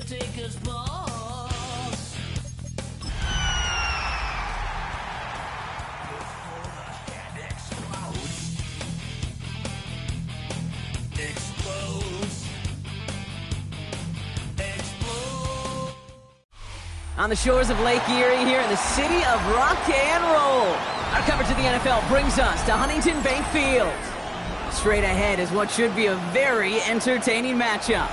Undertaker's boss. Before the head explodes. Explodes. Explode. On the shores of Lake Erie here in the city of rock and roll. Our coverage of the NFL brings us to Huntington Bank Field. Straight ahead is what should be a very entertaining matchup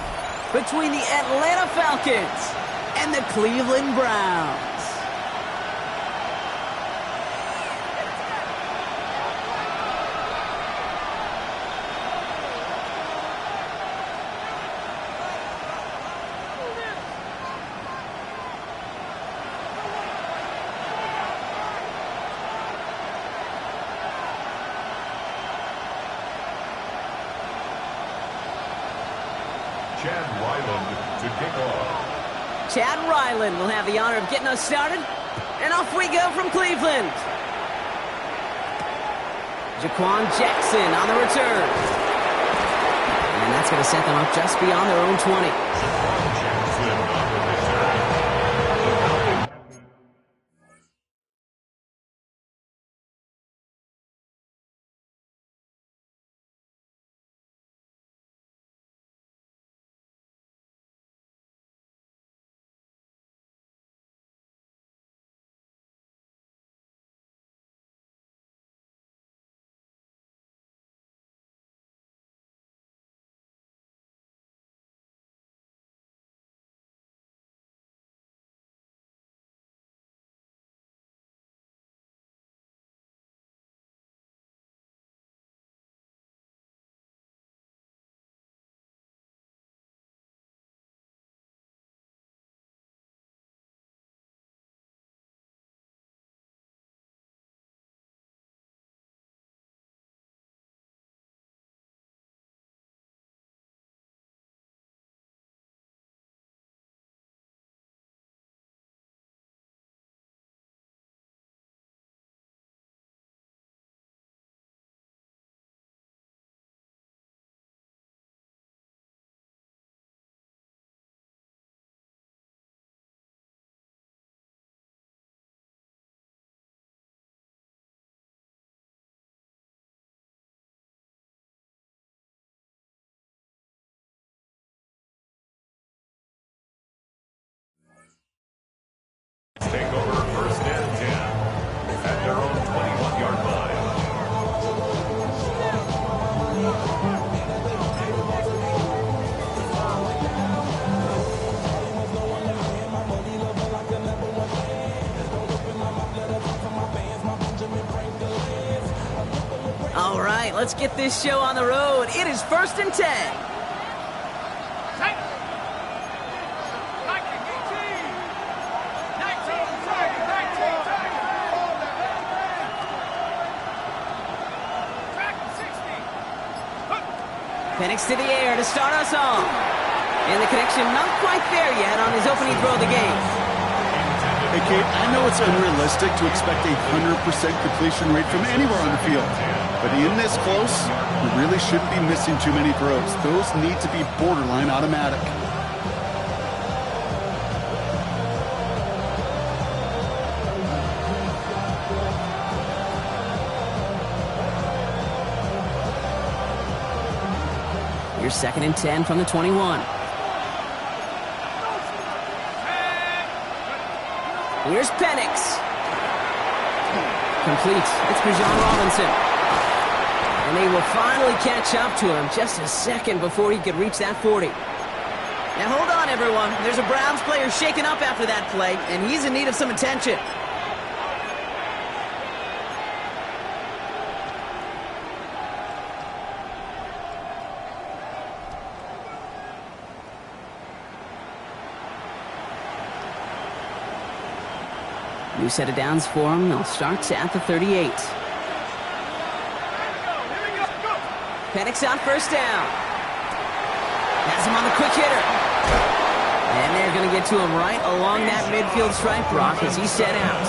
between the Atlanta Falcons and the Cleveland Browns. Chad Ryland to kick off. Chad Ryland will have the honor of getting us started. And off we go from Cleveland. Jaquan Jackson on the return. And that's going to set them up just beyond their own 20. Jackson on the return. Take over first and 10 at their own 21-yard line. All right, let's get this show on the road. It is 1st and 10. Penix to the air to start us off. And the connection not quite there yet on his opening throw of the game. Hey, Kate, I know it's unrealistic to expect a 100% completion rate from anywhere on the field. But in this close, we really shouldn't be missing too many throws. Those need to be borderline automatic. Here's 2nd and 10 from the 21. Here's Penix. Complete. It's Bijan Robinson. And they will finally catch up to him just a second before he could reach that 40. Now hold on, everyone. There's a Browns player shaken up after that play, and he's in need of some attention. New set of downs for him. They'll start at the 38. Penix on first down. Has him on the quick hitter. And they're going to get to him right along that midfield stripe, Brock, as he set out.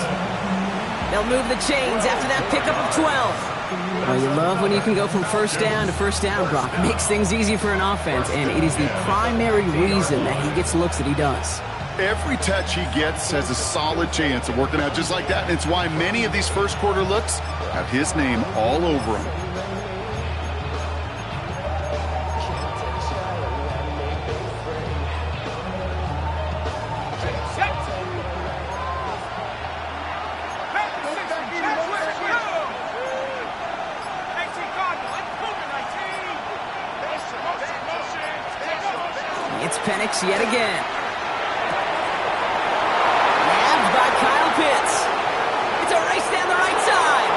They'll move the chains after that pickup of 12. Well, you love when you can go from first down to first down, Brock. Makes things easy for an offense, and it is the primary reason that he gets looks that he does. Every touch he gets has a solid chance of working out just like that, and it's why many of these first quarter looks have his name all over them. It's Penix yet again. Nabbed by Kyle Pitts. It's a race down the right side.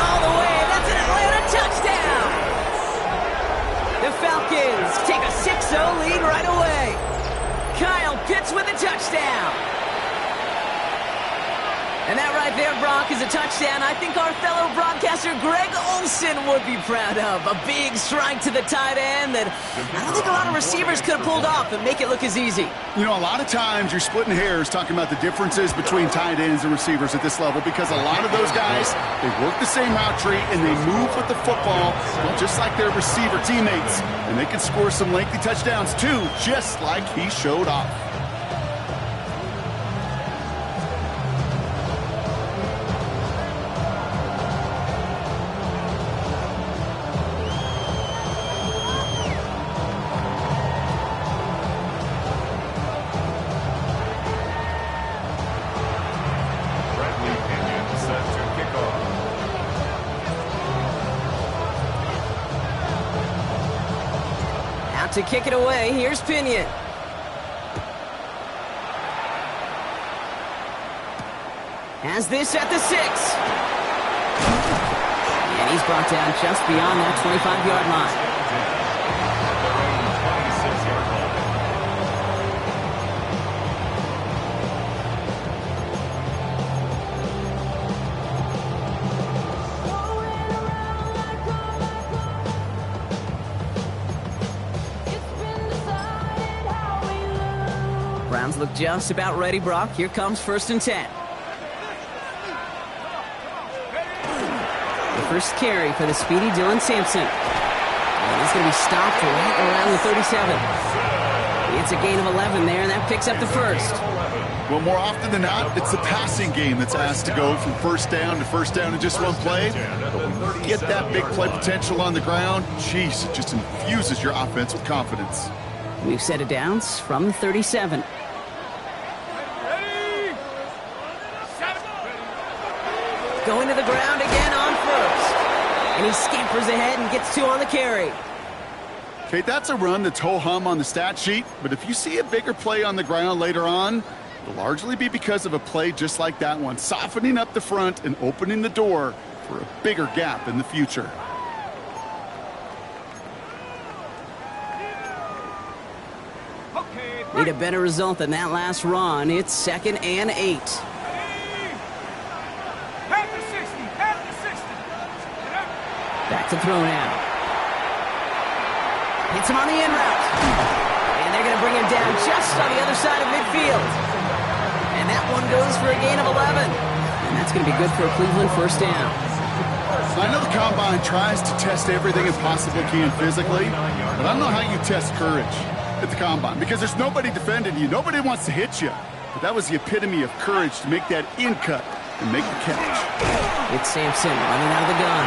All the way. That's an Atlanta touchdown. The Falcons take a 6-0 lead right away. Kyle Pitts with a touchdown. And that right there, Brock, is a touchdown I think our fellow broadcaster Greg Olson would be proud of. A big strike to the tight end that I don't think a lot of receivers could have pulled off and make it look as easy. You know, a lot of times you're splitting hairs talking about the differences between tight ends and receivers at this level because a lot of those guys, they work the same route tree and they move with the football just like their receiver teammates. And they can score some lengthy touchdowns too, just like he showed off. To kick it away, here's Pinion. Has this at the 6. And he's brought down just beyond that 25-yard line. Browns look just about ready, Brock. Here comes 1st and 10. The first carry for the speedy Dylan Sampson. And he's going to be stopped right around the 37. It's a gain of 11 there, and that picks up the first. Well, more often than not, it's the passing game that's asked to go from first down in just one play. But when you get that big play potential on the ground, geez, it just infuses your offense with confidence. We've set it downs from the 37. Going to the ground again on first. And he scampers ahead and gets 2 on the carry. Okay, that's a run that's ho-hum on the stat sheet, but if you see a bigger play on the ground later on, it'll largely be because of a play just like that one, softening up the front and opening the door for a bigger gap in the future. Need a better result than that last run. It's 2nd and 8. Back to throw now. Hits him on the in route. And they're going to bring him down just on the other side of midfield. And that one goes for a gain of 11. And that's going to be good for a Cleveland 1st down. I know the Combine tries to test everything it possibly can physically, but I don't know how you test courage at the Combine because there's nobody defending you. Nobody wants to hit you. But that was the epitome of courage to make that in cut and make the catch. It's Sampson running out of the gun.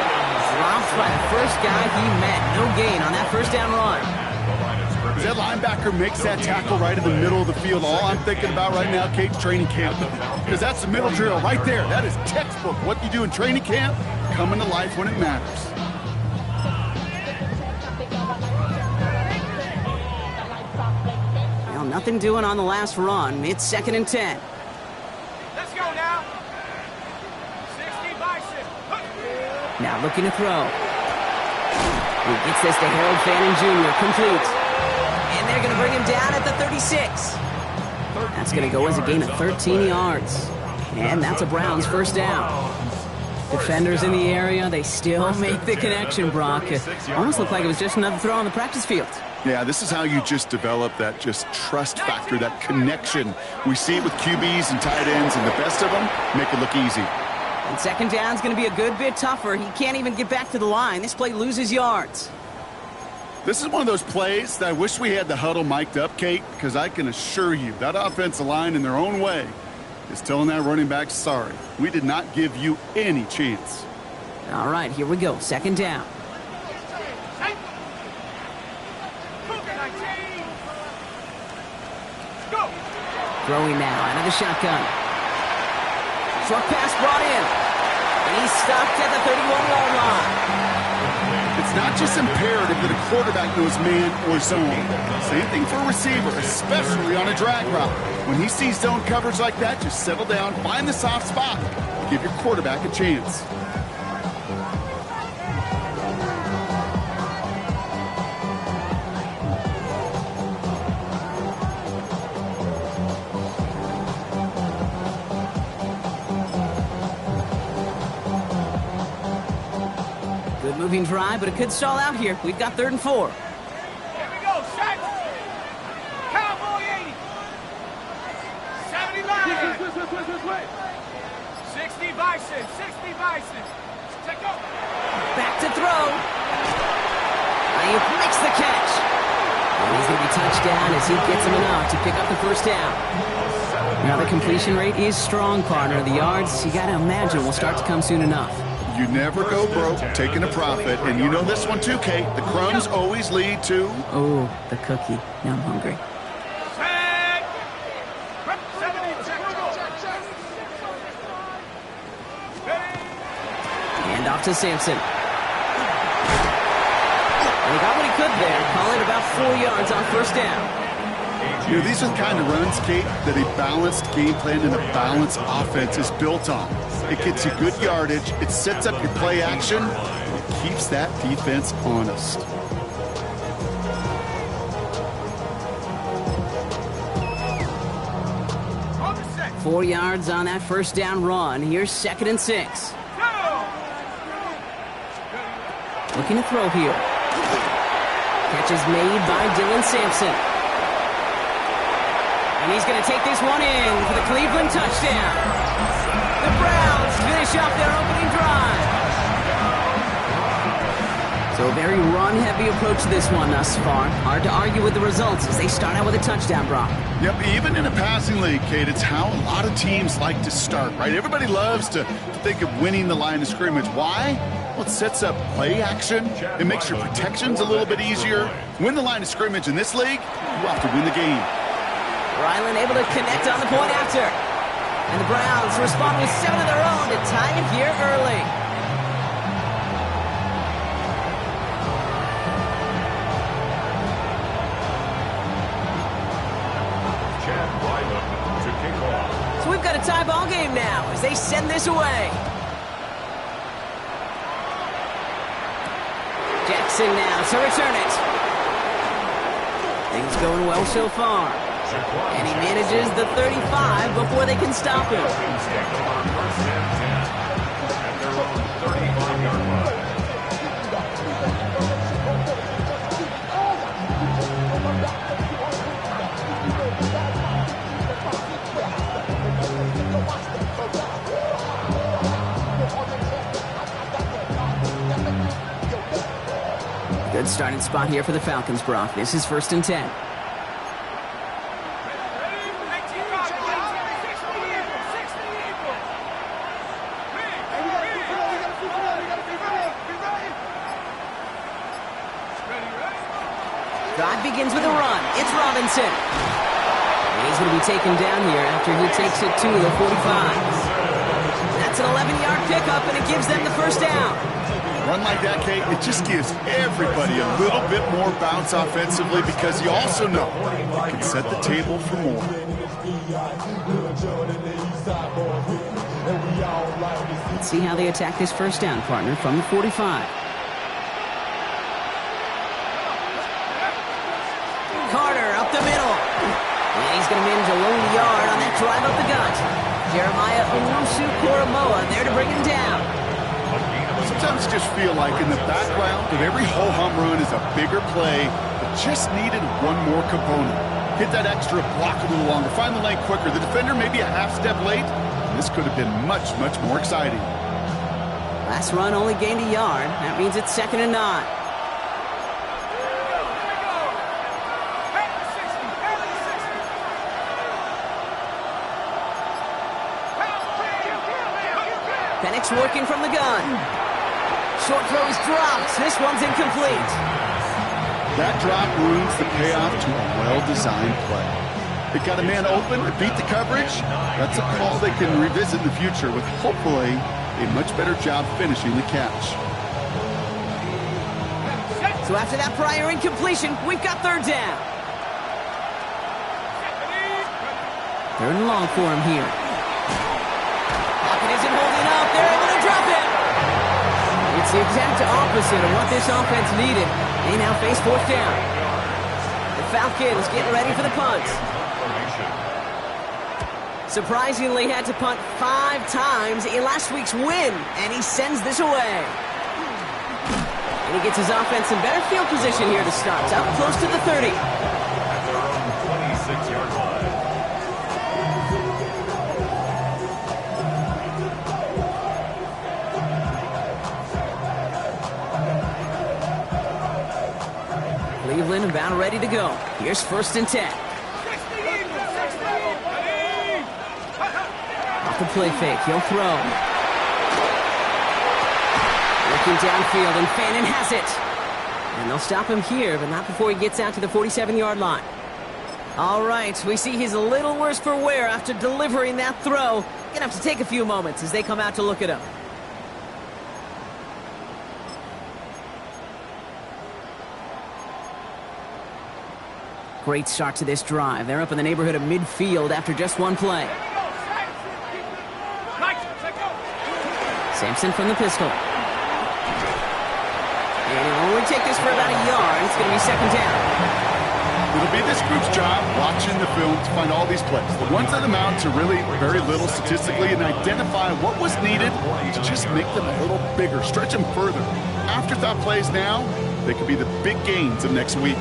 Dropped by the first guy he met. No gain on that 1st down run. As that linebacker makes that tackle right in the middle of the field, all I'm thinking about right now, Kate's training camp. Because that's the middle drill right there. That is textbook. What you do in training camp, coming to life when it matters. Well, nothing doing on the last run. It's 2nd and 10. Let's go now. 60 bicep. Now looking to throw. He gets this to Harold Fannin Jr. Complete. And they're going to bring him down at the 36. That's going to go as a gain of 13 yards. And that's a Browns 1st down. Defenders in the area, they still make the connection, Brock. It almost looked like it was just another throw on the practice field. Yeah, this is how you just develop that just trust factor, that connection. We see it with QBs and tight ends, and the best of them make it look easy. And second down's going to be a good bit tougher. He can't even get back to the line. This play loses yards. This is one of those plays that I wish we had the huddle mic'd up, Kate, because I can assure you that offensive line in their own way is telling that running back, sorry, we did not give you any chance. All right, here we go. Second down. Throwing now out of the shotgun. Short pass brought in. And he's stopped at the 31-yard line. It's not just imperative that a quarterback knows man or zone. Same thing for a receiver, especially on a drag route. When he sees zone coverage like that, just settle down, find the soft spot, and give your quarterback a chance. Good moving drive, but it could stall out here. We've got 3rd and 4. Here we go, set. Cowboy 80. 79. 60 Bison, 60 Bison. Check go. Back to throw. Ayuk makes the catch. And he's going to be touchdown as he gets him enough to pick up the first down. Now the completion rate is strong, partner. The yards, you got to imagine, will start to come soon enough. You never go broke taking a profit, and you know this one too, Kate. The crumbs always lead to... Oh, the cookie. Now I'm hungry. Set. 70. Hand off to Sampson. And he got what he could there. Call it about 4 yards on first down. You know, these are the kind of runs, Kate, that a balanced game plan and a balanced offense is built on. It gets you good yardage, it sets up your play action, and it keeps that defense honest. On the set. 4 yards on that first down run. Here's 2nd and 6. Go. Looking to throw here. Catch is made by Dylan Sampson. And he's going to take this one in for the Cleveland touchdown. The Browns finish off their opening drive. So a very run-heavy approach to this one thus far. Hard to argue with the results as they start out with a touchdown, Brock. Yep, even in a passing league, Kate, it's how a lot of teams like to start, right? Everybody loves to think of winning the line of scrimmage. Why? Well, it sets up play action. It makes your protections a little bit easier. Win the line of scrimmage in this league, you have to win the game. Ryland able to connect on the point after. And the Browns respond with 7 of their own to tie it here early. So we've got a tie ball game now as they send this away. Jackson now to return it. Things going well so far. And he manages the 35 before they can stop him. Good starting spot here for the Falcons, Brock. This is 1st and 10. Drive begins with a run. It's Robinson. And he's going to be taken down here after he takes it to the 45. That's an 11-yard pickup, and it gives them the first down. Run like that, Kate, it just gives everybody a little bit more bounce offensively because you also know it can set the table for more. Let's see how they attack this first down, partner, from the 45. Carter up the middle. And he's going to manage a lone yard on that drive up the gut. Jeremiah Owusu-Koramoah there to bring him down. Sometimes you just feel like in the background of every ho-hum run is a bigger play that just needed one more component. Hit that extra block a little longer, find the lane quicker. The defender maybe a half step late, and this could have been much, much more exciting. Last run only gained a yard. That means it's 2nd and 9. Penix working from the gun. Short throw is dropped. This one's incomplete. That drop ruins the payoff to a well-designed play. It got a man open, it beat the coverage. That's a call they can revisit in the future with hopefully a much better job finishing the catch. So after that prior incompletion, we've got 3rd down. 3rd and long for him here. Pocket isn't holding up. They're able to drop it. It's the exact opposite of what this offense needed. They now face 4th down. The Falcons getting ready for the punt. Surprisingly had to punt 5 times in last week's win, and he sends this away. And he gets his offense in better field position here to start, up close to the 30. At their own 26-yard line. Cleveland about ready to go. Here's 1st and 10. Off the play fake, he'll throw. Looking downfield, and Fannin has it. And they'll stop him here, but not before he gets out to the 47-yard line. All right, we see he's a little worse for wear after delivering that throw. Gonna have to take a few moments as they come out to look at him. Great start to this drive. They're up in the neighborhood of midfield after just one play. Sampson from the pistol. And he'll only take this for about a yard. It's going to be 2nd down. It'll be this group's job watching the film to find all these plays. The ones that amount to really very little statistically and identify what was needed to just make them a little bigger, stretch them further. Afterthought plays now, they could be the big gains of next week.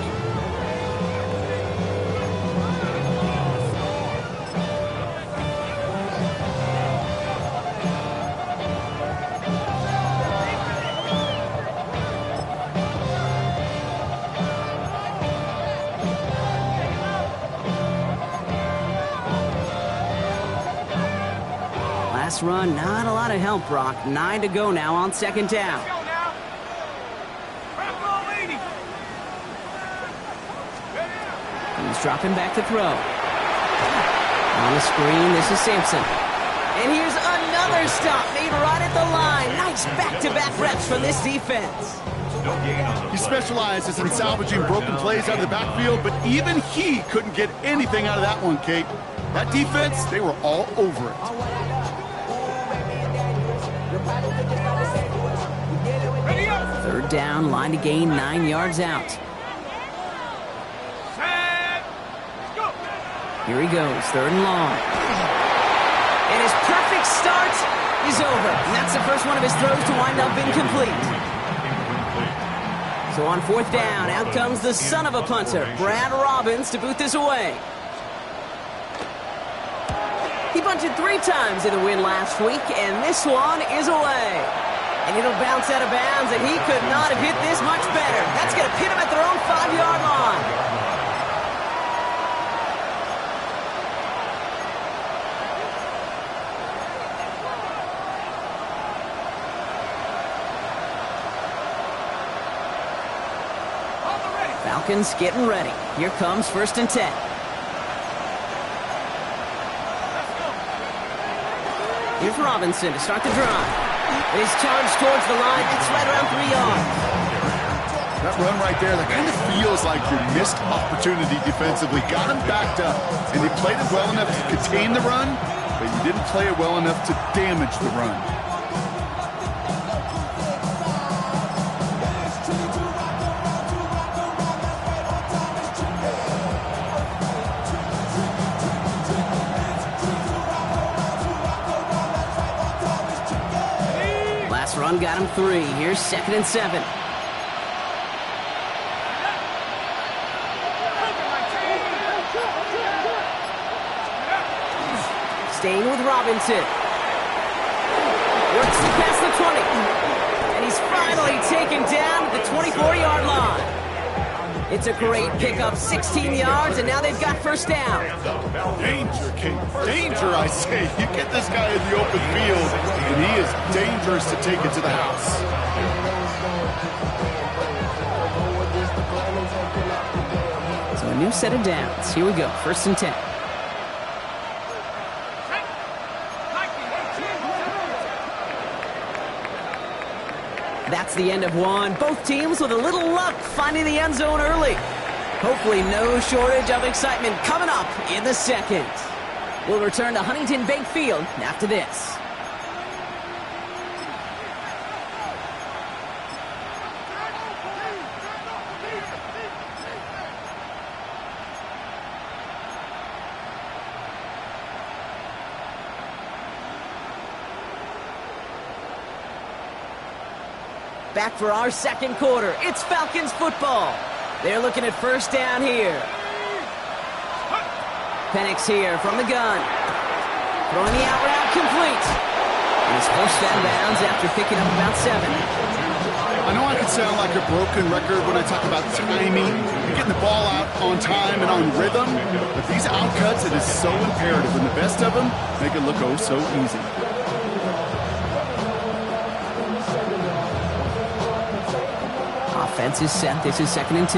Run, not a lot of help, Brock. 9 to go now on 2nd down. He's dropping back to throw. On the screen, this is Sampson. And here's another stop made right at the line. Nice back-to-back reps from this defense. He specializes in salvaging broken plays out of the backfield, but even he couldn't get anything out of that one, Kate. That defense, they were all over it. 3rd down, line to gain 9 yards out. Here he goes, 3rd and long. And his perfect start is over. And that's the first one of his throws to wind up incomplete. So on 4th down, out comes the son of a punter, Brad Robbins, to boot this away. He bunted 3 times in the win last week, and this one is away. And it'll bounce out of bounds, and he could not have hit this much better. That's going to pin him at their own 5-yard line. Falcons getting ready. Here comes 1st and 10. Here's Robinson to start the drive. He's charged towards the line. It's right around 3 yards. That run right there, that kind of feels like your missed opportunity defensively. Got him backed up, and they played it well enough to contain the run, but you didn't play it well enough to damage the run. Run got him 3. Here's 2nd and 7. Staying with Robinson. Works to pass the 20. finally taken down at the 24-yard line. It's a great pickup, 16 yards, and now they've got first down. Danger, Kate. Danger, I say. You get this guy in the open field, and he is dangerous to take it to the house. So a new set of downs. Here we go, 1st and 10. That's the end of one. Both teams with a little luck finding the end zone early. Hopefully no shortage of excitement coming up in the second. We'll return to Huntington Bank Field after this. Back for our second quarter. It's Falcons football. They're looking at first down here. Penix here from the gun. Throwing the out route complete. And it's forced out of bounds after picking up about 7. I know I can sound like a broken record when I talk about timing, getting the ball out on time and on rhythm, but these outcuts, it is so imperative, and the best of them make it look oh so easy. Offense is set. This is 2nd and 2.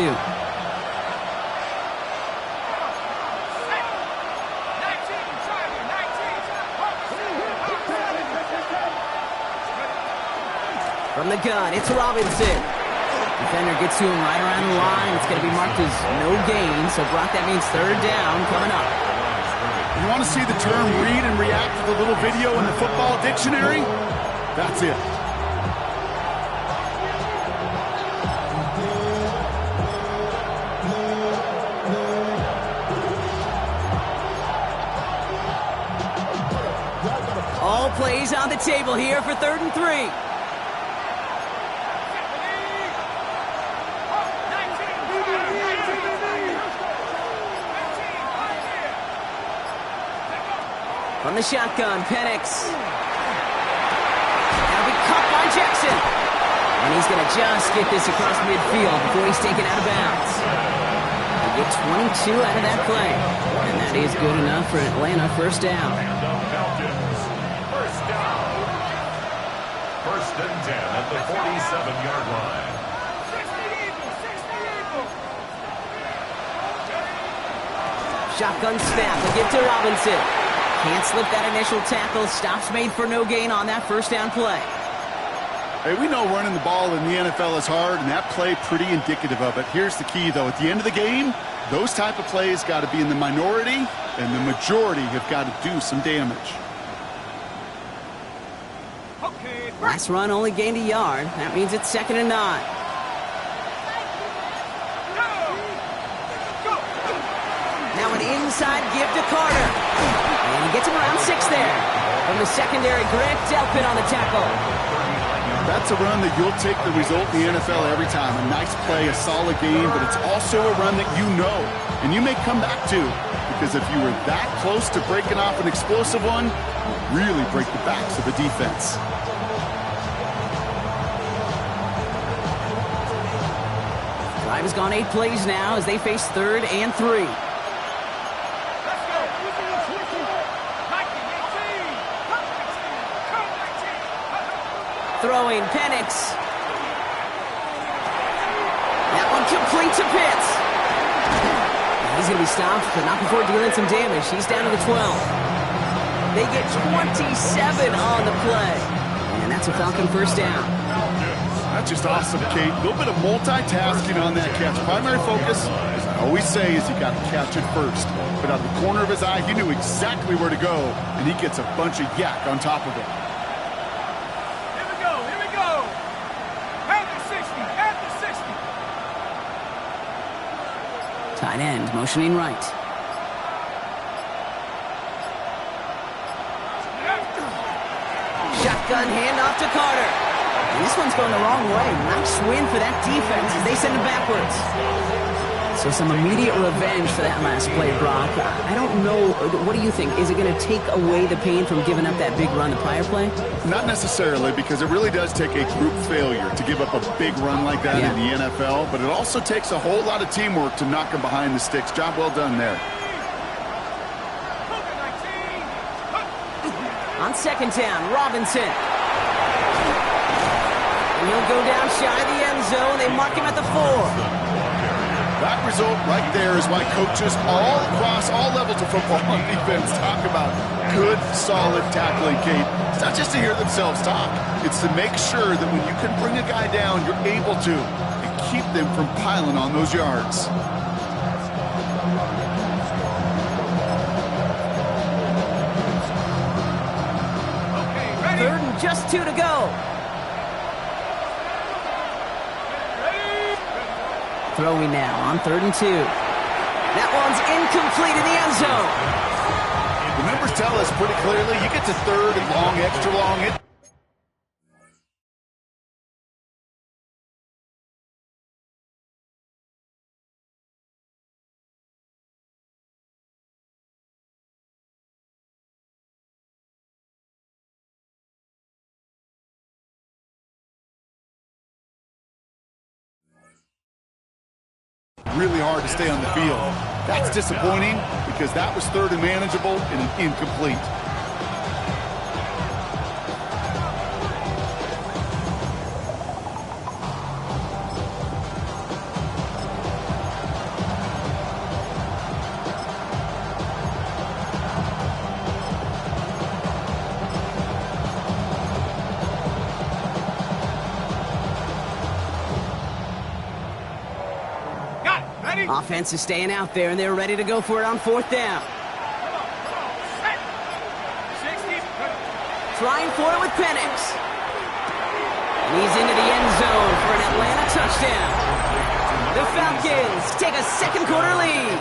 From the gun, it's Robinson. Defender gets to him right around the line. It's going to be marked as no gain, so Brock, that means 3rd down coming up. You want to see the term read and react to the little video in the football dictionary? That's it. All plays on the table here for 3rd and 3. From the shotgun, Penix. That'll be caught by Jackson. And he's going to just get this across midfield before he's taken out of bounds. They get 22 out of that play. And that is good enough for Atlanta. First down. First and 10 at the 47-yard line. Shotgun snap. They give to Robinson. Can't slip that initial tackle. Stops made for no gain on that first down play. Hey, we know running the ball in the NFL is hard, and that play pretty indicative of it. Here's the key, though. At the end of the game, those type of plays got to be in the minority, and the majority have got to do some damage. Last run only gained a yard. That means it's 2nd and 9. Now an inside give to Carter. And he gets him around 6 there. From the secondary, Grant Delpit on the tackle. That's a run that you'll take the result in the NFL every time. A nice play, a solid game, but it's also a run that you know, and you may come back to. Because if you were that close to breaking off an explosive one, you really break the backs of the defense. Drive has gone 8 plays now as they face 3rd and 3. Throwing, Penix. That one complete to Pitts. He's going to be stopped, but not before dealing some damage. He's down to the 12. They get 27 on the play. And that's a Falcon first down. That's just awesome, Kate. A little bit of multitasking on that catch. Primary focus, as I always say, is you got to catch it first. But out of the corner of his eye, he knew exactly where to go, and he gets a bunch of yak on top of it. Tight end motioning right. Shotgun handoff to Carter. And this one's going the wrong way. Nice win for that defense as they send him backwards. So some immediate revenge for that last play, Brock. I don't know. What do you think? Is it going to take away the pain from giving up that big run the prior play? Not necessarily, because it really does take a group failure to give up a big run like that in the NFL, but it also takes a whole lot of teamwork to knock him behind the sticks. Job well done there. On second down, Robinson. And he'll go down shy of the end zone. They mark him at the 4. That result right there is why coaches all across all levels of football on defense talk about good, solid tackling, Kate. It's not just to hear themselves talk. It's to make sure that when you can bring a guy down, you're able to and keep them from piling on those yards. Third and just 2 to go. Throwing now on 3rd and 2. That one's incomplete in the end zone. The numbers tell us pretty clearly, you get to 3rd and long, extra long. Really hard to stay on the field. That's disappointing because that was 3rd and manageable and an incomplete. Offense is staying out there, and they're ready to go for it on 4th down. Trying for it with Penix. And he's into the end zone for an Atlanta touchdown. The Falcons take a second quarter lead.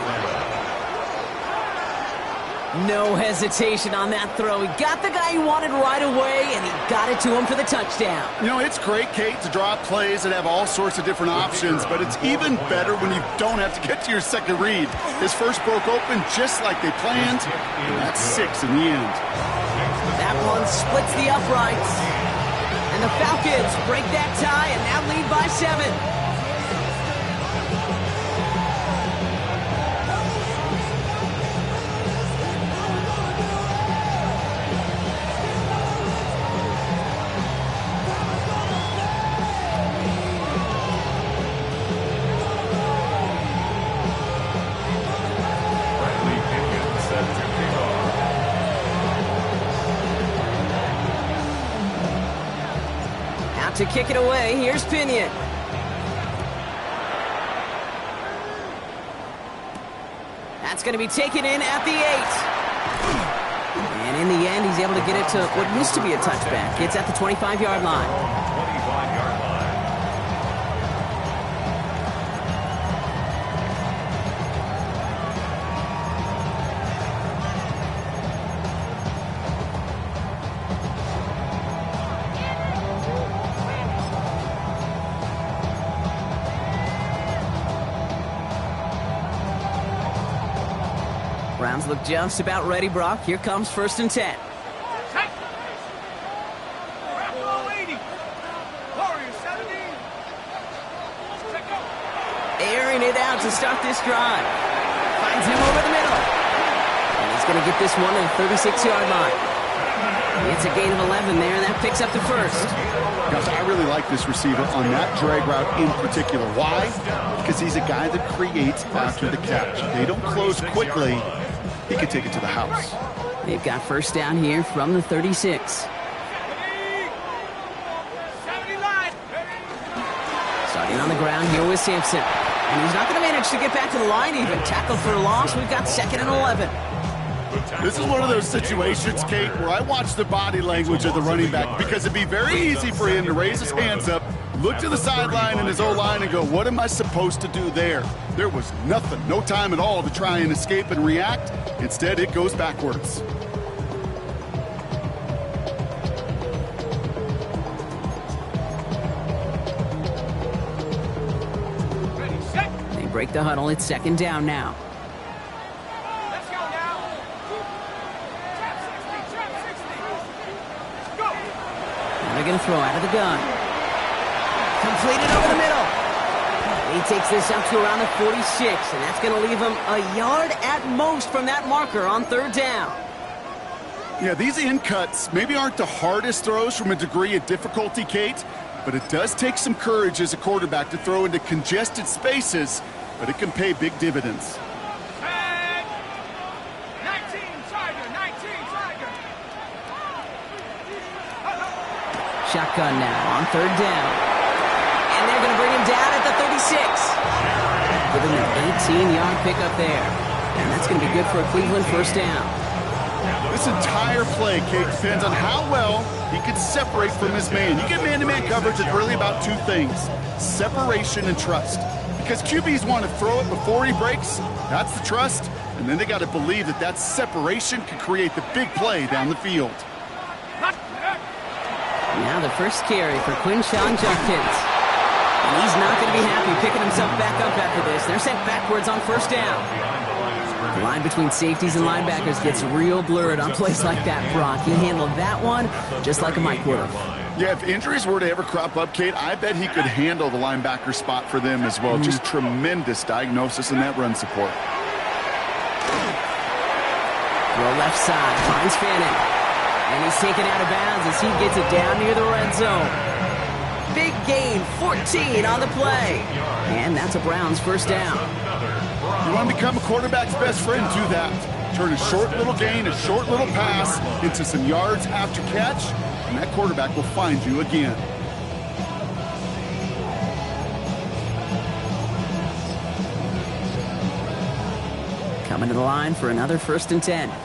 No hesitation on that throw. He got the guy he wanted right away, and he got it to him for the touchdown. You know, it's great, Kate, to draw up plays that have all sorts of different options, but it's even better when you don't have to get to your second read. His first broke open just like they planned, and that's 6 in the end. That one splits the uprights. And the Falcons break that tie and now lead by 7. To kick it away, here's Pinion. That's going to be taken in at the 8. And in the end, he's able to get it to what used to be a touchback. It's at the 25-yard line. 25-yard line. Browns look just about ready, Brock. Here comes 1st and 10. Airing it out to start this drive. Finds him over the middle. And he's going to get this one to the 36-yard line. It's a gain of 11 there, and that picks up the 1st. Gosh, I really like this receiver on that drag route in particular. Why? Because he's a guy that creates after the catch. They don't close quickly. He can take it to the house. They've got 1st down here from the 36. Starting on the ground here with Sampson. And he's not going to manage to get back to the line even. Tackled for a loss. We've got 2nd and 11. This is one of those situations, Kate, where I watch the body language of the running back because it'd be very easy for him to raise his hands up, look to the sideline in his O-line and go, what am I supposed to do there? There was nothing, no time at all to try and escape and react. Instead, it goes backwards. break the huddle. It's second down now. Let's go now. Trap 60, trap 60. Go. And they're going to throw out of the gun. Completed over the middle. He takes this up to around the 46, and that's going to leave him a yard at most from that marker on third down. Yeah, these in cuts maybe aren't the hardest throws from a degree of difficulty, Kate, but it does take some courage as a quarterback to throw into congested spaces, but it can pay big dividends. And 19 Tiger, 19 Tiger. Shotgun now on third down. And they're going to bring him down at the 36. Give him an 18-yard pickup there. And that's going to be good for a Cleveland first down. This entire play, Kate, depends on how well he can separate from his man. You get man-to-man coverage, it's really about two things: separation and trust. Because QBs want to throw it before he breaks, that's the trust, and then they got to believe that that separation can create the big play down the field. Now the first carry for Quinshawn Judkins. And he's not going to be happy picking himself back up after this. They're sent backwards on first down. The line between safeties and linebackers gets real blurred on plays like that, Brock. He handled that one just like a Mike would have. Yeah, if injuries were to ever crop up, Kate, I bet he could handle the linebacker spot for them as well. Just tremendous diagnosis in that run support. Throw left side, finds Fanning. And he's taken out of bounds as he gets it down near the red zone. Big gain, 14 on the play. And that's a Browns first down. You want to become a quarterback's best friend, do that. Turn a short little gain, a short little pass into some yards after catch, and that quarterback will find you again. Coming to the line for another first and 10. Here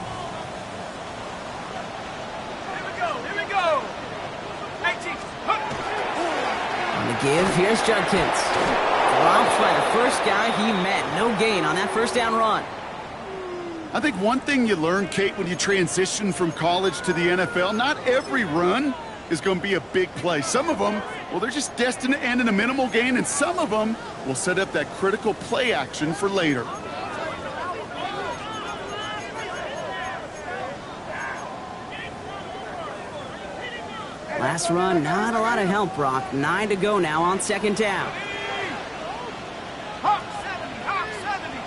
we go. 18. On the give, here's Judkins. Dropped by the first guy he met. No gain on that first down run. I think one thing you learn, Kate, when you transition from college to the NFL, not every run is going to be a big play. Some of them, well, they're just destined to end in a minimal gain, and some of them will set up that critical play action for later. Last run, not a lot of help, Brock. 9 to go now on second down. Hawk 70, Hawk 70.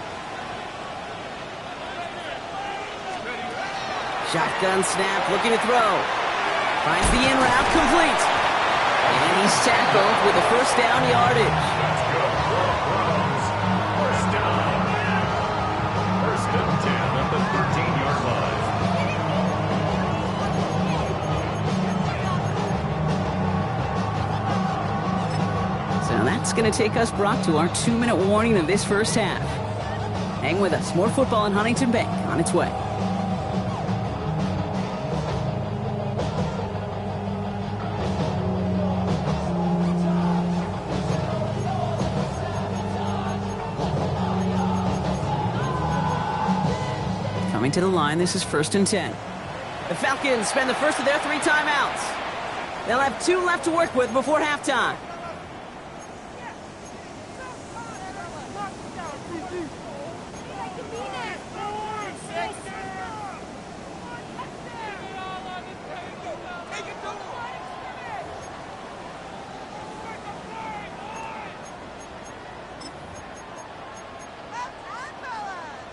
Shotgun snap, looking to throw. Finds the in route, complete. And he's tackled with the first down yardage. First down. First and 10 at the 13-yard line. So that's going to take us, Brock, to our 2-minute warning of this first half. Hang with us. More football in Huntington Bank on its way. Coming to the line, this is first and 10. The Falcons spend the first of their 3 timeouts. They'll have 2 left to work with before halftime.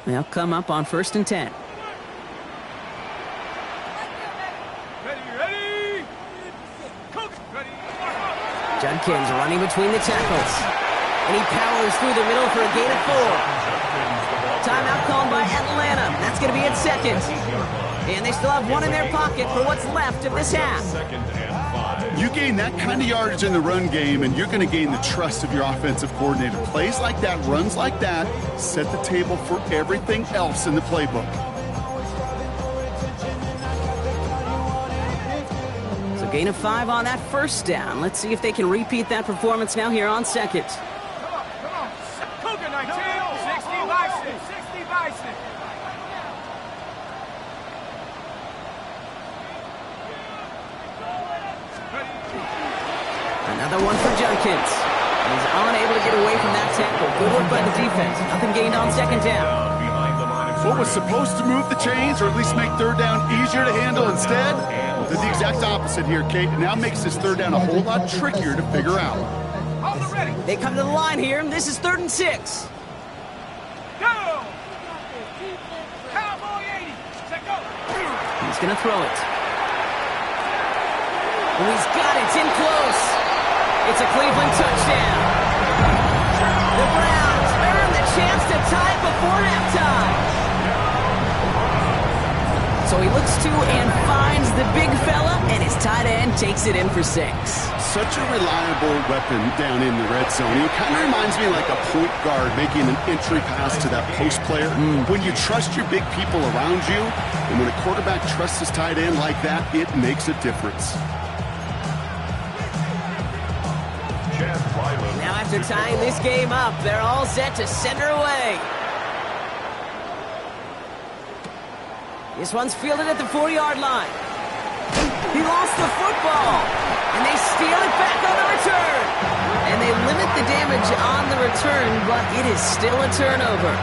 They'll come up on first and 10. Ready. Coach, ready. Judkins running between the tackles. And he powers through the middle for a gain of 4. Timeout called by Atlanta. That's going to be its second. And they still have 1 in their pocket for what's left of this half. Second and 5. You gain that kind of yardage in the run game, and you're going to gain the trust of your offensive coordinator. Plays like that, runs like that, set the table for everything else in the playbook. So gain of 5 on that first down. Let's see if they can repeat that performance now here on second. Come on. Cougar 19. 60 Bison. 60 Bison. Another one for Judkins. He's unable to get away from that tackle. Good work by the defense. Nothing gained on second down. What was supposed to move the chains or at least make third down easier to handle instead? Did the exact opposite here, Kate. It now makes this third down a whole lot trickier to figure out. Hold it ready. They come to the line here, and this is 3rd and 6. Go! Cowboy 80. Set go. He's going to throw it. Oh, he's got it. It's in close. It's a Cleveland touchdown. The Browns earn the chance to tie it before halftime. So he looks to and finds the big fella, and his tight end takes it in for 6. Such a reliable weapon down in the red zone. It kind of reminds me like a point guard making an entry pass to that post player. When you trust your big people around you, and when a quarterback trusts his tight end like that, it makes a difference. Now after tying this game up, they're all set to send her away. This one's fielded at the 4-yard line. He lost the football, and they steal it back on the return. And they limit the damage on the return, but it is still a turnover.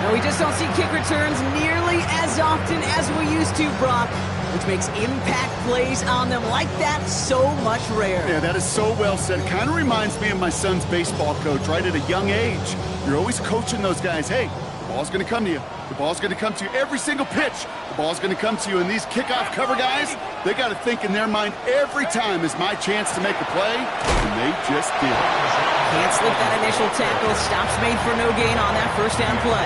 Now, we just don't see kick returns nearly as often as we used to, Brock, which makes impact plays on them like that so much rarer. Yeah, that is so well said. Kind of reminds me of my son's baseball coach right at a young age. You're always coaching those guys, hey, the ball's going to come to you. The ball's going to come to you every single pitch. The ball's going to come to you. And these kickoff cover guys, they got to think in their mind every time is my chance to make a play. And they just did. Can't slip that initial tackle. Stops made for no gain on that first down play.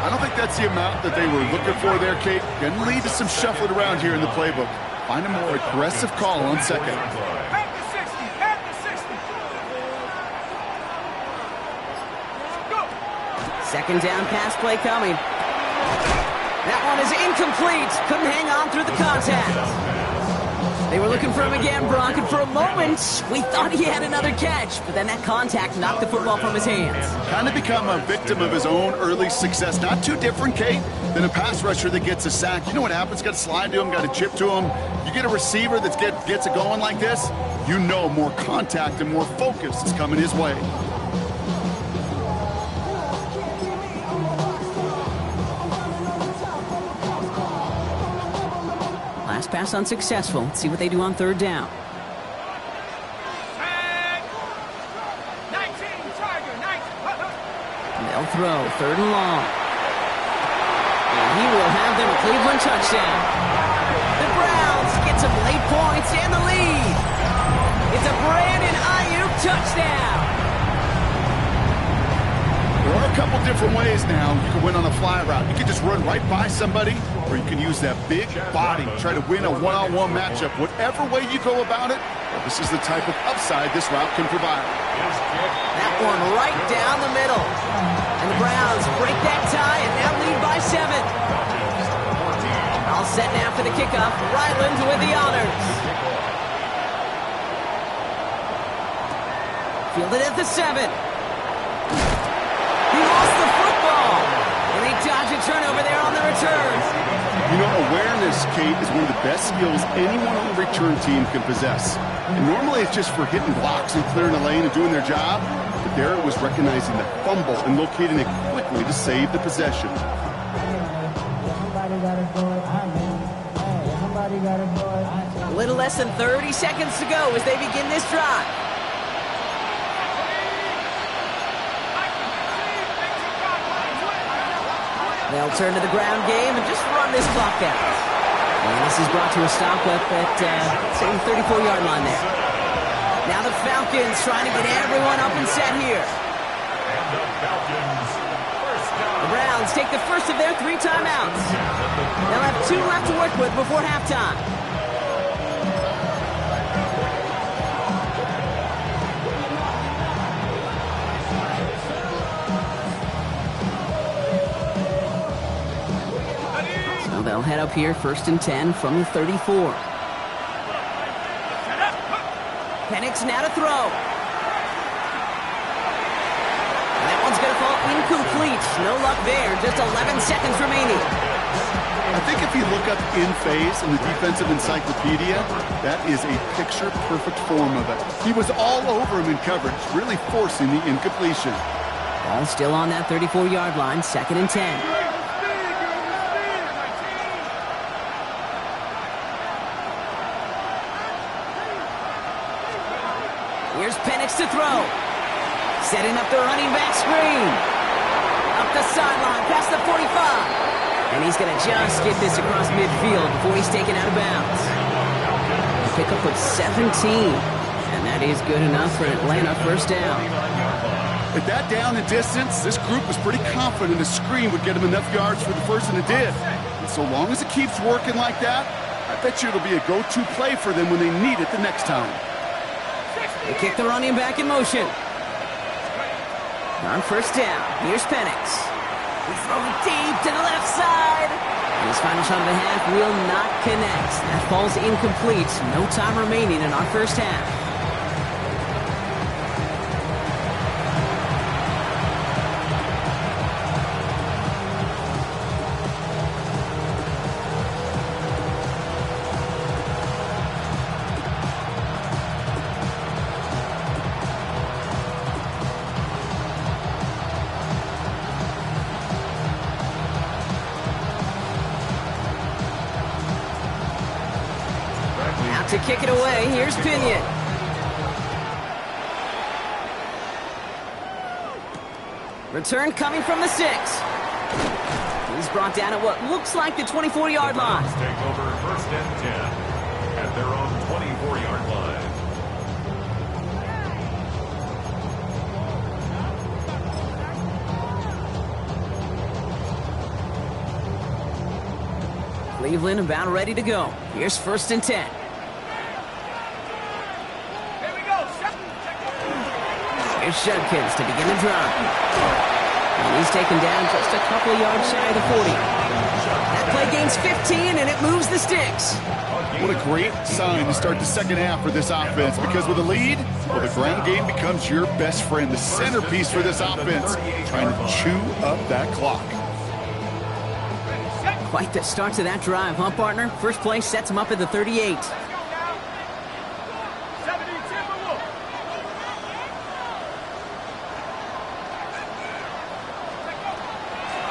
I don't think that's the amount that they were looking for there, Kate. Going to lead to some shuffling around here in the playbook. Find a more aggressive call on second. At the 60. At the 60. Go. Second down pass play coming. That one is incomplete. Couldn't hang on through the contact. They were looking for him again, Brock, and for a moment, we thought he had another catch, but then that contact knocked the football from his hands. Kind of become a victim of his own early success. Not too different, Kate, than a pass rusher that gets a sack. You know what happens? Got to slide to him, got to chip to him. You get a receiver that gets it going like this, you know more contact and more focus is coming his way. Last pass unsuccessful. Let's see what they do on third down. Tag. 19. Tiger. 19. They'll throw. Third and long. And he will have them a Cleveland touchdown. The Browns get some late points and the lead. It's a Brandon Ayuk touchdown. There are a couple different ways now you can win on a fly route. You can just run right by somebody, or you can use that big body, try to win a one-on-one matchup. Whatever way you go about it, this is the type of upside this route can provide. That one right down the middle. And the Browns break that tie and now lead by 7. All set now for the kickoff. Ryland with the honors. Fielded at the 7. He lost the football. And they dodge a turnover there on the return. You know, awareness, Kate, is one of the best skills anyone on the return team can possess. And normally it's just for hitting blocks and clearing a lane and doing their job. But there it was recognizing the fumble and locating it quickly to save the possession. A little less than 30 seconds to go as they begin this drive. They'll turn to the ground game and just run this clock out. And this is brought to a stop up at, say, the 34-yard line there. Now the Falcons trying to get everyone up and set here. The Browns take the first of their 3 timeouts. They'll have 2 left to work with before halftime. They'll head up here, 1st and 10 from the 34. Penix now to throw. That one's going to fall incomplete. No luck there. Just 11 seconds remaining. I think if you look up in phase in the defensive encyclopedia, that is a picture-perfect form of it. He was all over him in coverage, really forcing the incompletion. Ball still on that 34-yard line, 2nd and 10. Here's Penix to throw. Setting up the running back screen. Up the sideline, past the 45. And he's going to just get this across midfield before he's taken out of bounds. Pick up with 17. And that is good enough for an Atlanta first down. At that down and distance, this group was pretty confident a screen would get him enough yards for the first, and it did. And so long as it keeps working like that, I bet you it'll be a go-to play for them when they need it the next time. They kick the running back in motion. On first down, here's Penix. He's throwing deep to the left side. And his final shot of the half will not connect. That falls incomplete. No time remaining in our first half. To kick it away, here's Pinion. Return coming from the 6. He's brought down at what looks like the 24-yard line. Take over 1st and 10 at their own 24-yard line. Cleveland about ready to go. Here's 1st and 10. Here's Judkins to begin the drive. And he's taken down just a couple of yards shy of the 40. That play gains 15, and it moves the sticks. What a great sign to start the second half for this offense, because with a lead, well, the ground game becomes your best friend, the centerpiece for this offense, trying to chew up that clock. Quite the start to that drive, huh, partner? First play sets him up at the 38.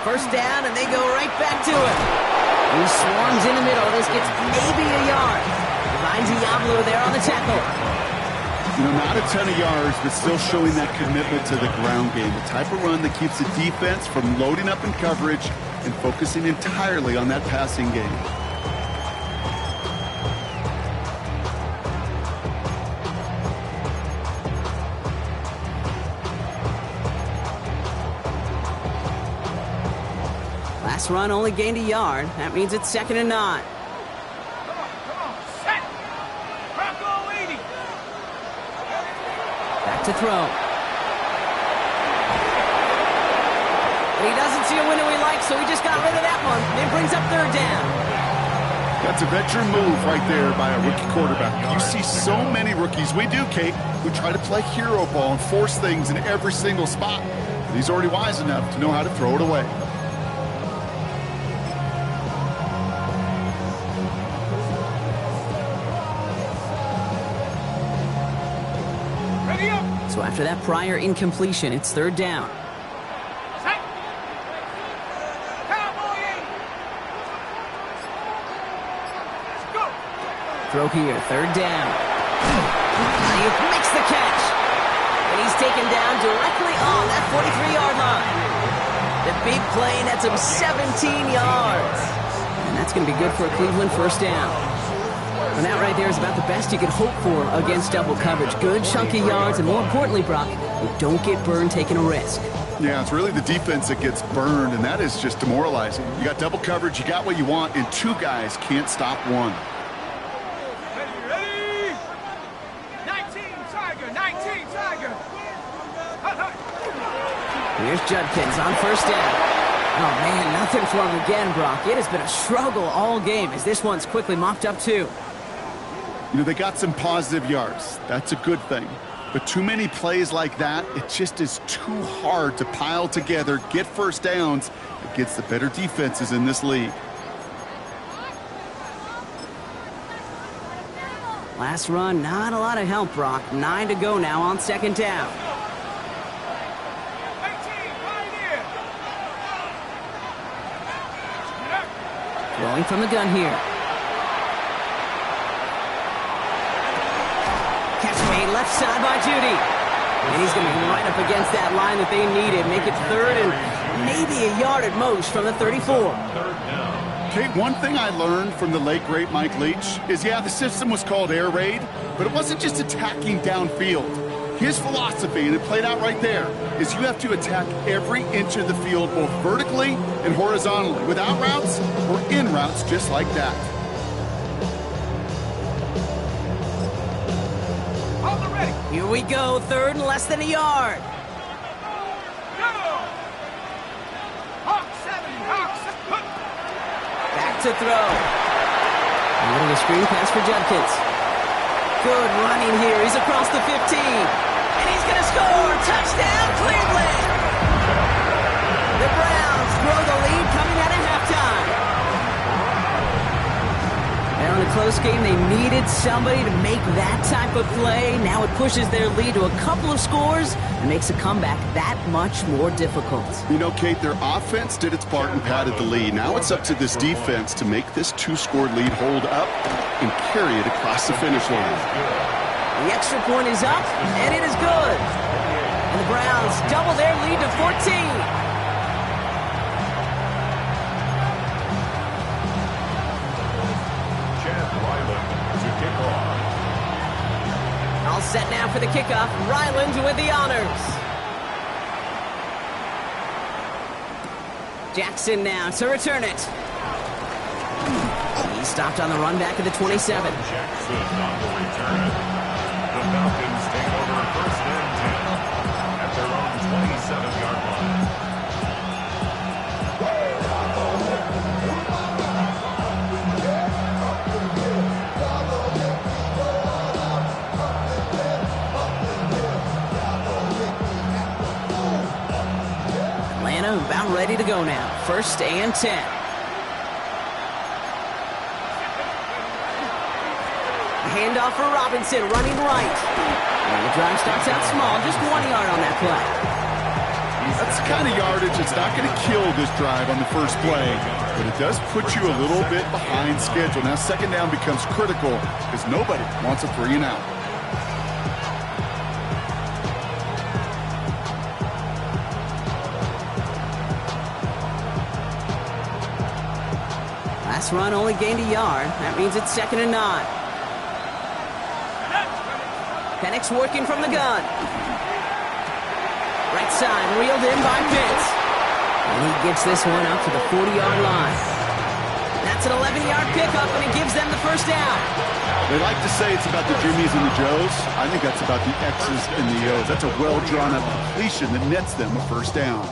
First down, and they go right back to it. He swarms in the middle. This gets maybe a yard. Finds Diablo there on the tackle. You know, not a ton of yards, but still showing that commitment to the ground game. The type of run that keeps the defense from loading up in coverage and focusing entirely on that passing game. Last run only gained a yard. That means it's 2nd and 9. Come on, set. Bronco 80. Back to throw. He doesn't see a window he likes, so he just got rid of that one. It brings up 3rd down. That's a veteran move right there by a rookie quarterback. You see so many rookies, we do, Kate, who try to play hero ball and force things in every single spot. But he's already wise enough to know how to throw it away. Ready up. So after that prior incompletion, it's 3rd down. Set. Cowboy 80. Let's go. Throw here, 3rd down. Ayuk makes the catch. And he's taken down directly on that 43-yard line. The big play nets him 17 yards. And that's going to be good for a Cleveland first down. And that right there is about the best you could hope for against double coverage. Good chunky yards, and more importantly, Brock, you don't get burned taking a risk. Yeah, it's really the defense that gets burned, and that is just demoralizing. You got double coverage, you got what you want, and 2 guys can't stop one. Ready. 19 Tiger. 19 Tiger. Here's Judkins on first down. Oh, man, nothing for him again, Brock. It has been a struggle all game as this one's quickly mopped up, too. You know, they got some positive yards. That's a good thing. But too many plays like that, it just is too hard to pile together, get first downs against the better defenses in this league. Last run, not a lot of help, Brock. 9 to go now on second down. 18, right here. Throwing from the gun here. Catch made left side by Judy. And he's going to be right up against that line that they needed. Make it third and maybe a yard at most from the 34. Kate, one thing I learned from the late, great Mike Leach is, yeah, the system was called air raid, but it wasn't just attacking downfield. His philosophy, and it played out right there, is you have to attack every inch of the field, both vertically and horizontally, without routes or in routes just like that. Here we go, third and less than a yard. Back to throw. A little screen pass for Judkins. Good running here. He's across the 15. And he's going to score. Touchdown, Cleveland. The Browns grow the lead coming out of halftime. And in a close game, they needed somebody to make that type of play. Now it pushes their lead to a couple of scores and makes a comeback that much more difficult. You know, Kate, their offense did its part and padded the lead. Now it's up to this defense to make this two-score lead hold up and carry it across the finish line. The extra point is up, and it is good. And the Browns double their lead to 14. All set now for the kickoff. Ryland with the honors. Jackson now to return it. He stopped on the run back at the 27. Jackson on the return. The Falcons take over first and 10 at their own 27-yard line. About ready to go now. First and 10. Handoff for Robinson, running right. And the drive starts out small, just 1 yard on that play. That's the kind of yardage that's not going to kill this drive on the first play, but it does put you a little bit behind schedule. Now second down becomes critical because nobody wants a 3 and out. Last run only gained a yard. That means it's second and 9. Penix working from the gun. Right side, reeled in by Pitts. And he gets this one out to the 40-yard line. That's an 11-yard pickup, and it gives them the first down. They like to say it's about the Jimmies and the Joes. I think that's about the X's and the O's. That's a well-drawn-up completion that nets them a first down.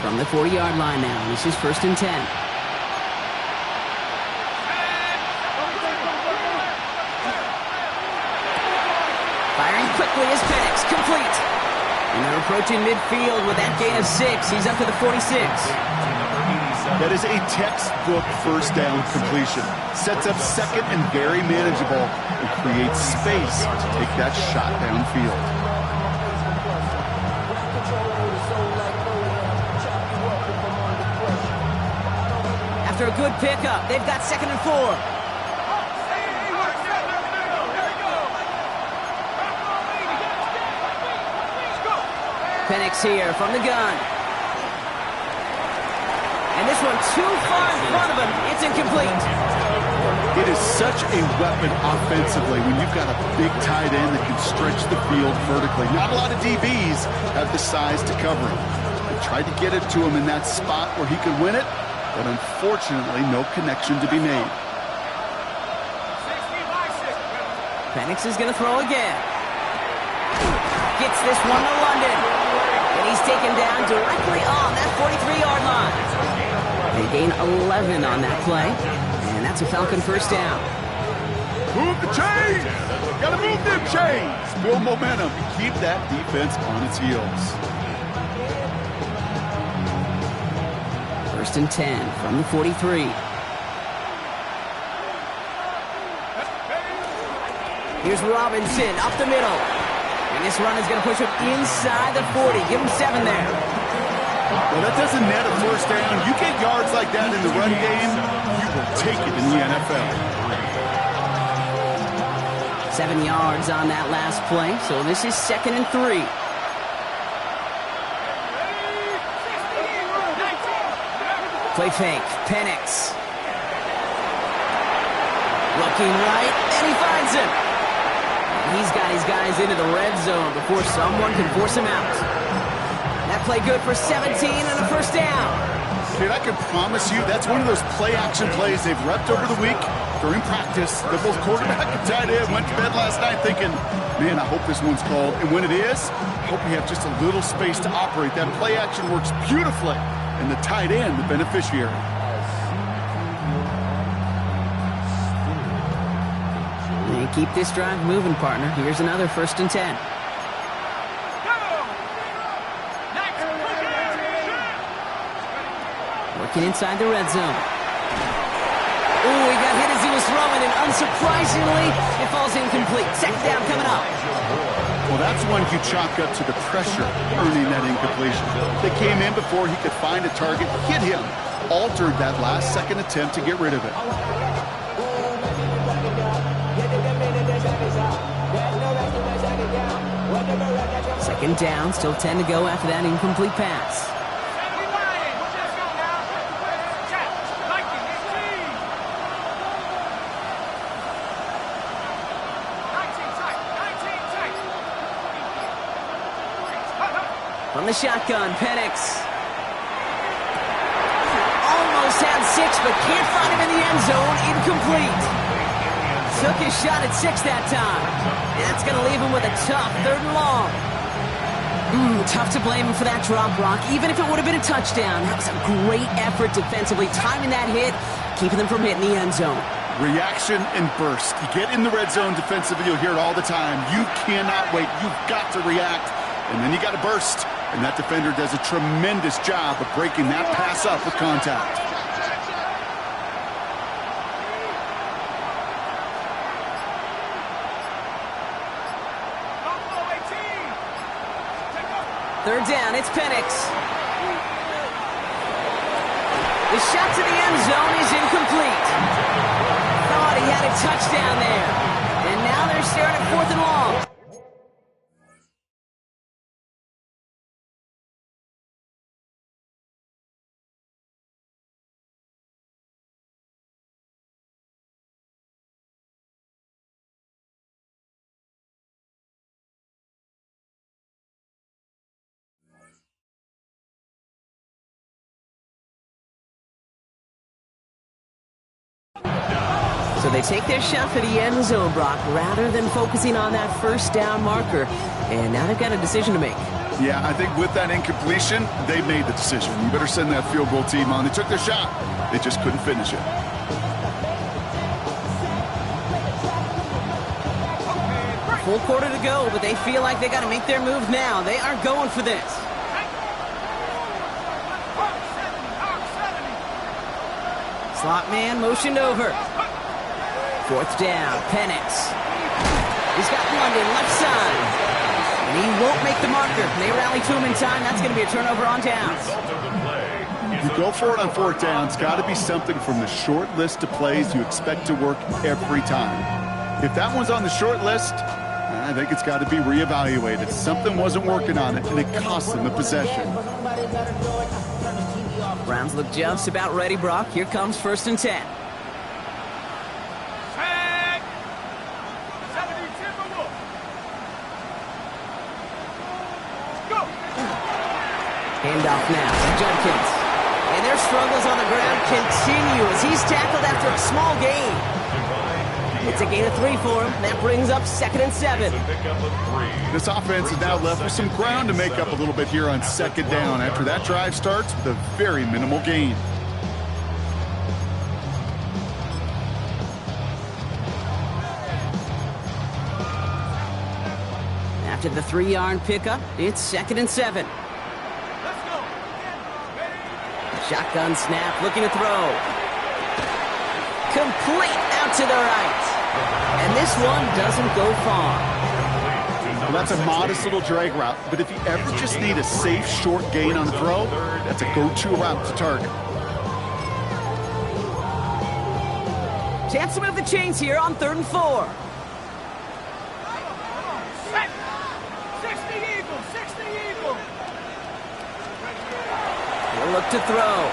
From the 40-yard line now, this is first and 10. Firing quickly is Penix, complete. And they're approaching midfield with that gain of 6. He's up to the 46. That is a textbook first down completion. Sets up second and very manageable and creates space to take that shot downfield. After a good pickup, they've got second and 4. Penix here from the gun. And this one too far in front of him. It's incomplete. It is such a weapon offensively when you've got a big tight end that can stretch the field vertically. Not a lot of DBs have the size to cover him. They tried to get it to him in that spot where he could win it, but unfortunately, no connection to be made. Penix is going to throw again. Gets this one to London. And he's taken down directly on that 43-yard line. They gain 11 on that play. And that's a Falcon first down. Move the chains! Gotta move them chains! Build momentum and keep that defense on its heels. First and 10 from the 43. Here's Robinson up the middle. And this run is going to push him inside the 40. Give him 7 there. Well, that doesn't net a first down. You get yards like that in the run game, you will take it in the NFL. 7 yards on that last play, so this is 2nd and 3. Play fake, Penix. Looking right, and he finds him. He's got his guys into the red zone before someone can force him out. That play good for 17 and a first down. Dude, I can promise you that's one of those play-action plays they've repped over the week during practice. The both quarterback and tight end went to bed last night thinking, man, I hope this one's called. And when it is, I hope we have just a little space to operate. That play-action works beautifully, and the tight end, the beneficiary. And keep this drive moving, partner. Here's another 1st and 10. Working inside the red zone. Ooh, he got hit as he was throwing, and unsurprisingly, it falls incomplete. 2nd down coming up. Well, that's one you chalk up to the pressure earning that incompletion. They came in before he could find a target, hit him, altered that last second attempt to get rid of it. Second down, still 10 to go after that incomplete pass. From the shotgun, Penix. Almost had 6, but can't find him in the end zone. Incomplete. Took his shot at 6 that time. That's going to leave him with a tough 3rd and long. Tough to blame him for that drop, Brock. Even if it would have been a touchdown, that was a great effort defensively, timing that hit, keeping them from hitting the end zone. Reaction and burst. You get in the red zone defensively, you'll hear it all the time. You cannot wait. You've got to react, and then you got to burst. And that defender does a tremendous job of breaking that pass up with contact. Third down, it's Penix. The shot to the end zone is incomplete. Thought he had a touchdown there. And now they're staring at 4th and long. So they take their shot for the end zone, Brock, rather than focusing on that first down marker. And now they've got a decision to make. Yeah, I think with that incompletion, they made the decision. You better send that field goal team on. They took their shot. They just couldn't finish it. Full quarter to go, but they feel like they got to make their move now. They are going for this. Slot man motioned over. 4th down, Penix. He's got London left side. And he won't make the marker. They rally to him in time. That's going to be a turnover on downs. You go for it on 4th down. It's got to be something from the short list of plays you expect to work every time. If that one's on the short list, I think it's got to be reevaluated. Something wasn't working on it, and it cost them the possession. Browns look just about ready, Brock. Here comes 1st and 10. Handoff now to Judkins. And their struggles on the ground continue as he's tackled after a small gain. It's a gain of 3 for him. That brings up 2nd and 7. This offense is now left with some ground to make up a little bit here on 2nd down after that drive starts with a very minimal gain. After the 3-yard pickup, it's 2nd and 7. Shotgun snap, looking to throw. Complete out to the right. And this one doesn't go far. Well, that's a modest little drag route, but if you ever just need a safe, short gain on a throw, that's a go-to route to target. Chance to move the chains here on 3rd and 4. Set. 60 Eagle, 60 Eagle. He'll look to throw.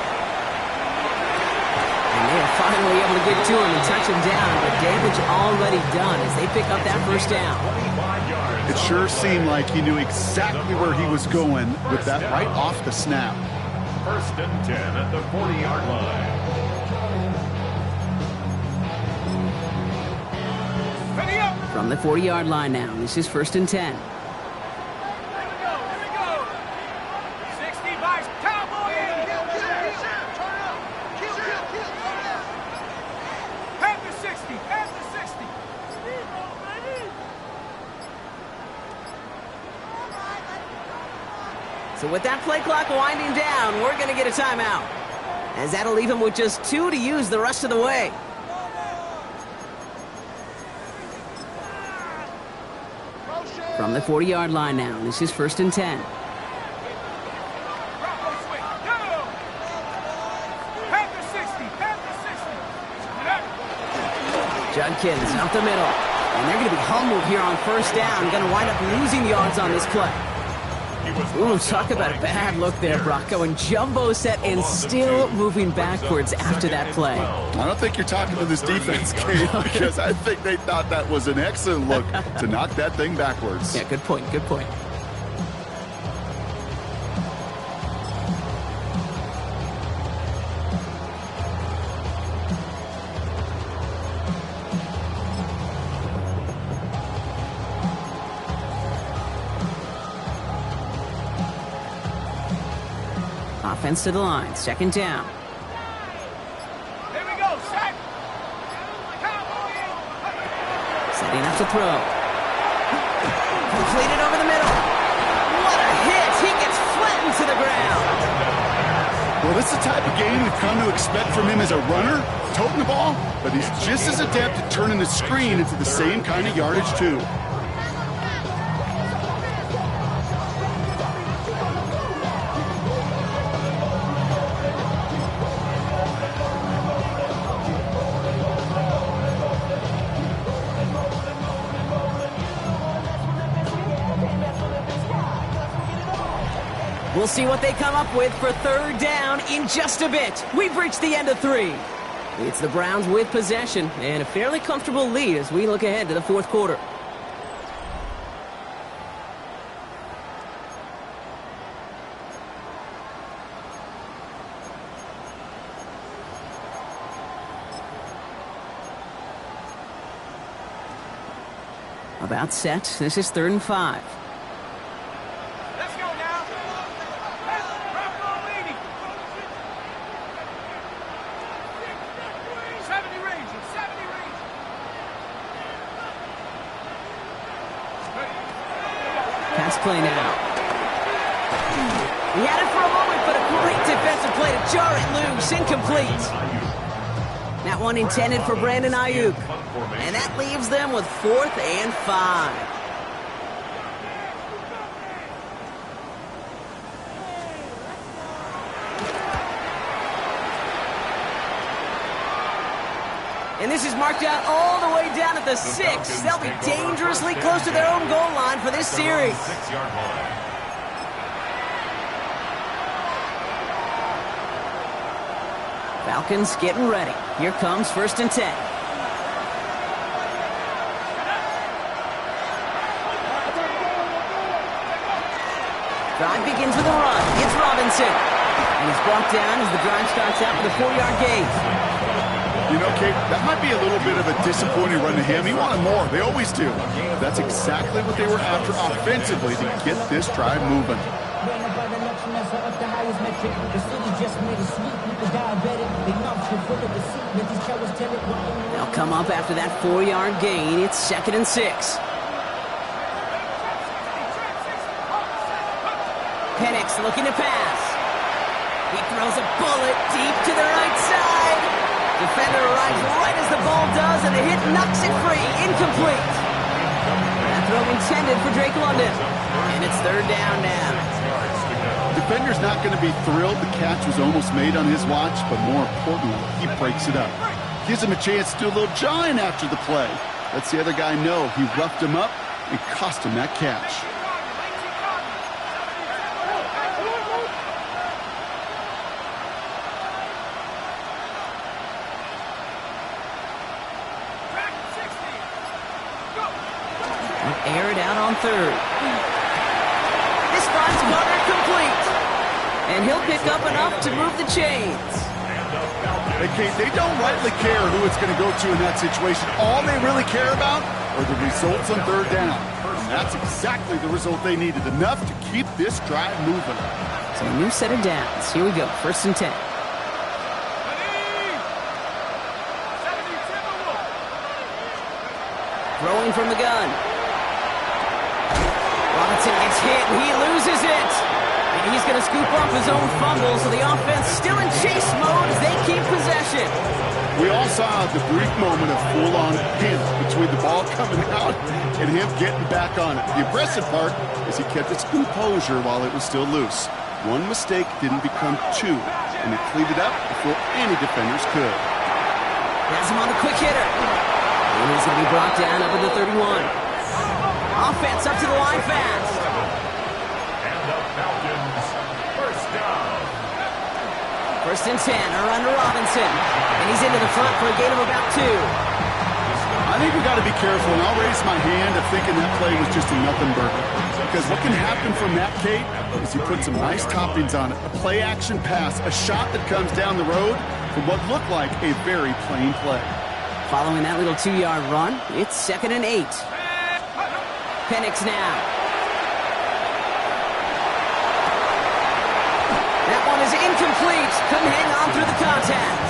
And they are finally able to get to him and touch him down, but damage already done as they pick up that first down. It sure seemed like he knew exactly where he was going with that right off the snap. 1st and 10 at the 40-yard line. Ready up. From the 40-yard line now, this is 1st and 10. Here we go. 60 Vice. Cowboy in. Head to 60. Head to 60. So with that play clock winding down, we're going to get a timeout, as that'll leave him with just 2 to use the rest of the way. From the 40-yard line now, this is 1st and 10. Bravo swing. Go. Head to 60. Head to 60. Judkins up the middle. And they're going to be humbled here on 1st down. Going to wind up losing yards on this play. Ooh, talk about a bad look there, Brock. Going jumbo set and still moving backwards after that play. I don't think you're talking to this defense, Kate, because I think they thought that was an excellent look to knock that thing backwards. Yeah, good point, good point. Offense to the line, 2nd down. Here we go. Set. Cowboy in. Setting up to throw. Completed over the middle. What a hit! He gets flattened to the ground. Well, this is the type of game we've come to expect from him as a runner, toting the ball, but he's just as adept at turning the screen into the same kind of yardage, too. We'll see what they come up with for 3rd down in just a bit. We've reached the end of 3. It's the Browns with possession and a fairly comfortable lead as we look ahead to the 4th quarter. About set. This is 3rd and 5. Let's go now. Bravo leading. 70 range. 70 range. Pass play now. He had it for a moment, but a great defensive play to jar it loose. Incomplete. That one intended for Brandon Ayuk. And that leaves them with 4th and 5. And this is marked out all the way down at the 6. They'll be dangerously close to their own goal line for this series. 6-yard line. Falcons getting ready. Here comes 1st and 10. Drive begins with a run. It's Robinson. And he's brought down as the drive starts out with a 4-yard gain. You know, Kate, that might be a little bit of a disappointing run to him. He wanted more. They always do. That's exactly what they were after offensively to get this drive moving. They'll come up after that 4-yard gain. It's 2nd and 6. Penix looking to pass. He throws a bullet deep to the right side. Defender arrives right as the ball does, and the hit knocks it free. Incomplete. That throw intended for Drake London. And it's third down now. Defender's not going to be thrilled the catch was almost made on his watch, but more importantly, he breaks it up. Gives him a chance to do a little jawing after the play. Lets the other guy know he roughed him up and cost him that catch. Air it out on third. This finds Carter complete. And he'll pick up enough to move the chains. Hey, Kate, they don't rightly care who it's going to go to in that situation. All they really care about are the results on third down. And that's exactly the result they needed. Enough to keep this drive moving. So a new set of downs. Here we go. First and 10. Throwing from the gun. Robinson gets hit, and he loses it. And he's going to scoop up his own fumble, so the offense still in chase mode as they keep possession. We all saw the brief moment of full-on panic between the ball coming out and him getting back on it. The impressive part is he kept its composure while it was still loose. One mistake didn't become two, and he cleaned it up before any defenders could. Has him on the quick hitter. And he's going to be brought down over the 31. Offense up to the line fast. And the Falcons, first down. First and 10, a run to Robinson. And he's into the front for a gain of about 2. I think we got to be careful, and I'll raise my hand of thinking that play was just a nothing burger. Because what can happen from that, Kate, is you put some nice toppings on it. A play-action pass, a shot that comes down the road from what looked like a very plain play. Following that little 2-yard run, it's 2nd and 8. Penix now. That one is incomplete. Couldn't hang on through the contact.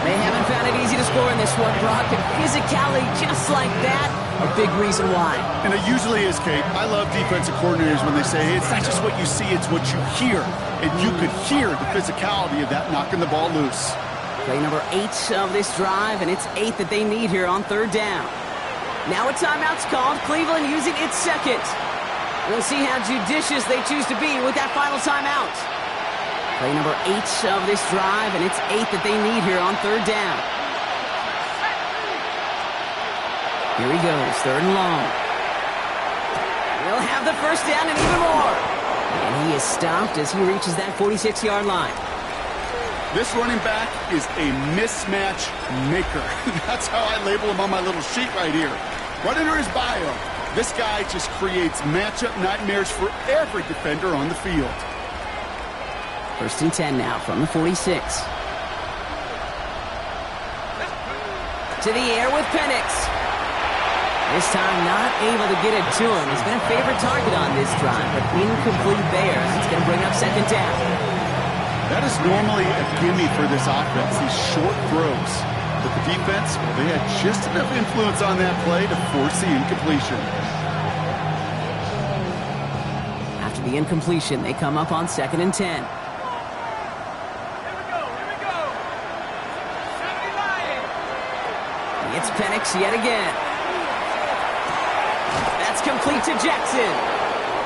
They haven't found it easy to score in this one, Brock. And physicality just like that, a big reason why. And it usually is, Kate. I love defensive coordinators when they say, hey, it's not just what you see, it's what you hear. And you could hear the physicality of that knocking the ball loose. Play number 8 of this drive, and it's 8 that they need here on third down. Now a timeout's called. Cleveland using its second. We'll see how judicious they choose to be with that final timeout. Play number 8 of this drive, and it's 8 that they need here on third down. Here he goes, third and long. We'll have the first down and even more. And he is stopped as he reaches that 46-yard line. This running back is a mismatch maker. That's how I label him on my little sheet right here. Right under his bio, this guy just creates matchup nightmares for every defender on the field. First and 10 now from the 46. To the air with Penix. This time not able to get it to him. He's been a favorite target on this drive, but incomplete there. It's going to bring up second down. That is normally a gimme for this offense, these short throws. But the defense, well, they had just enough influence on that play to force the incompletion. After the incompletion, they come up on 2nd and 10. It's Penix yet again. That's complete to Jackson.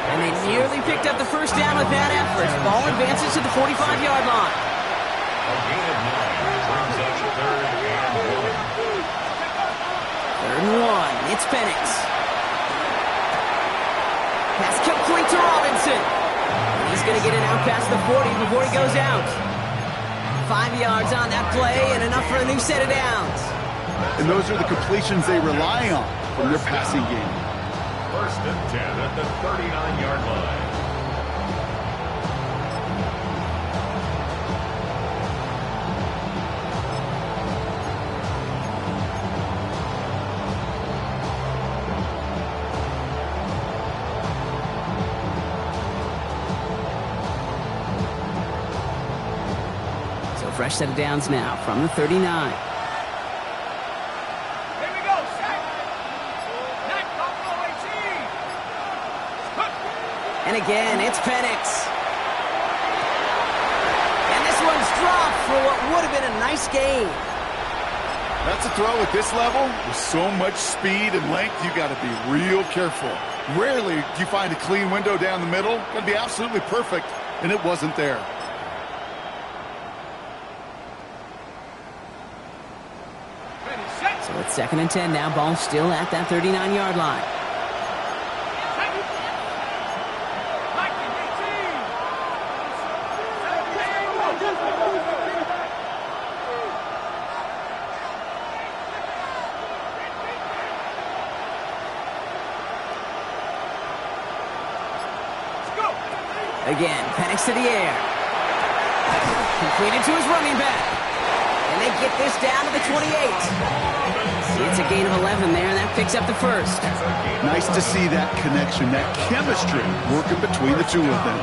And they nearly picked up the first down with that effort. Ball advances to the 45-yard line. A gain of 9 brings up third and 1. Third and 1. It's Penix. Pass complete to Robinson. And he's going to get it out past the 40 before he goes out. 5 yards on that play and enough for a new set of downs. And those are the completions they rely on from their passing game. First and 10 at the 39-yard line. So fresh set of downs now from the 39. And again, it's Penix. And this one's dropped for what would have been a nice gain. That's a throw at this level. With so much speed and length, you got to be real careful. Rarely do you find a clean window down the middle. Got to be absolutely perfect, and it wasn't there. So it's 2nd and 10 now. Ball still at that 39-yard line. Again, Penix to the air. Completed to his running back. And they get this down to the 28. It's a gain of 11 there, and that picks up the first. Nice to see that connection, that chemistry working between the two of them.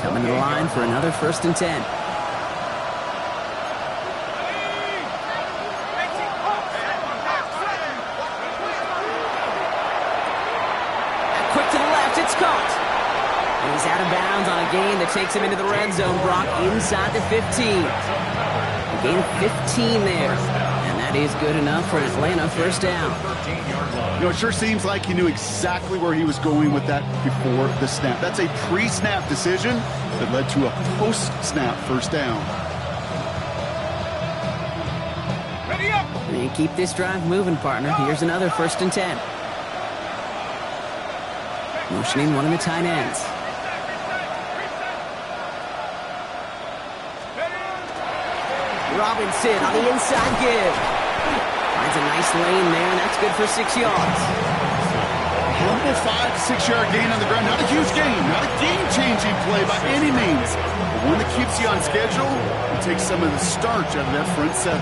Coming to the line for another 1st and 10. Quick to the left, it's caught. And he's out of bounds on a gain that takes him into the red zone. Brock inside the 15. A gain of 15 there. And that is good enough for an Atlanta 1st down. You know, it sure seems like he knew exactly where he was going with that before the snap. That's a pre-snap decision that led to a post-snap 1st down. Ready up! And keep this drive moving, partner. Here's another 1st and 10. Motioning one of the tight ends. Robinson on the inside give. Finds a nice lane there, and that's good for 6 yards. Humble 5 to 6 yard gain on the ground. Not a huge gain, not a game-changing play by any means. But one that keeps you on schedule and takes some of the starch out of that front 7.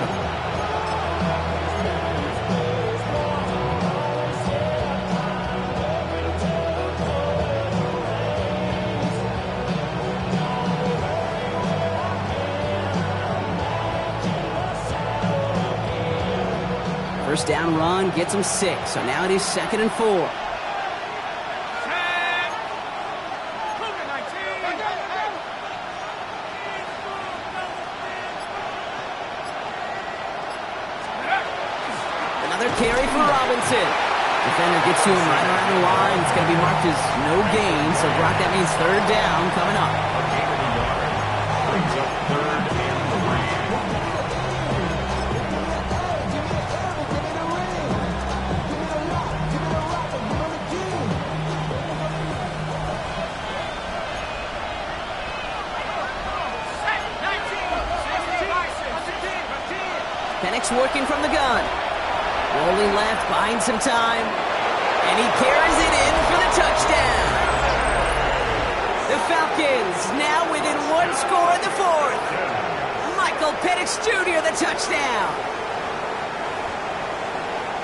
First down run gets him 6. So now it is 2nd and 4. Another carry for Robinson. Defender gets to him right around the line. It's going to be marked as no gain. So Brock, that means 3rd down coming up. Brings up 3rd and 3. Penix working from the gun. Rolling left, buying some time. And he carries it in for the touchdown. The Falcons now within 1 score in the 4th. Michael Penix Jr. the touchdown.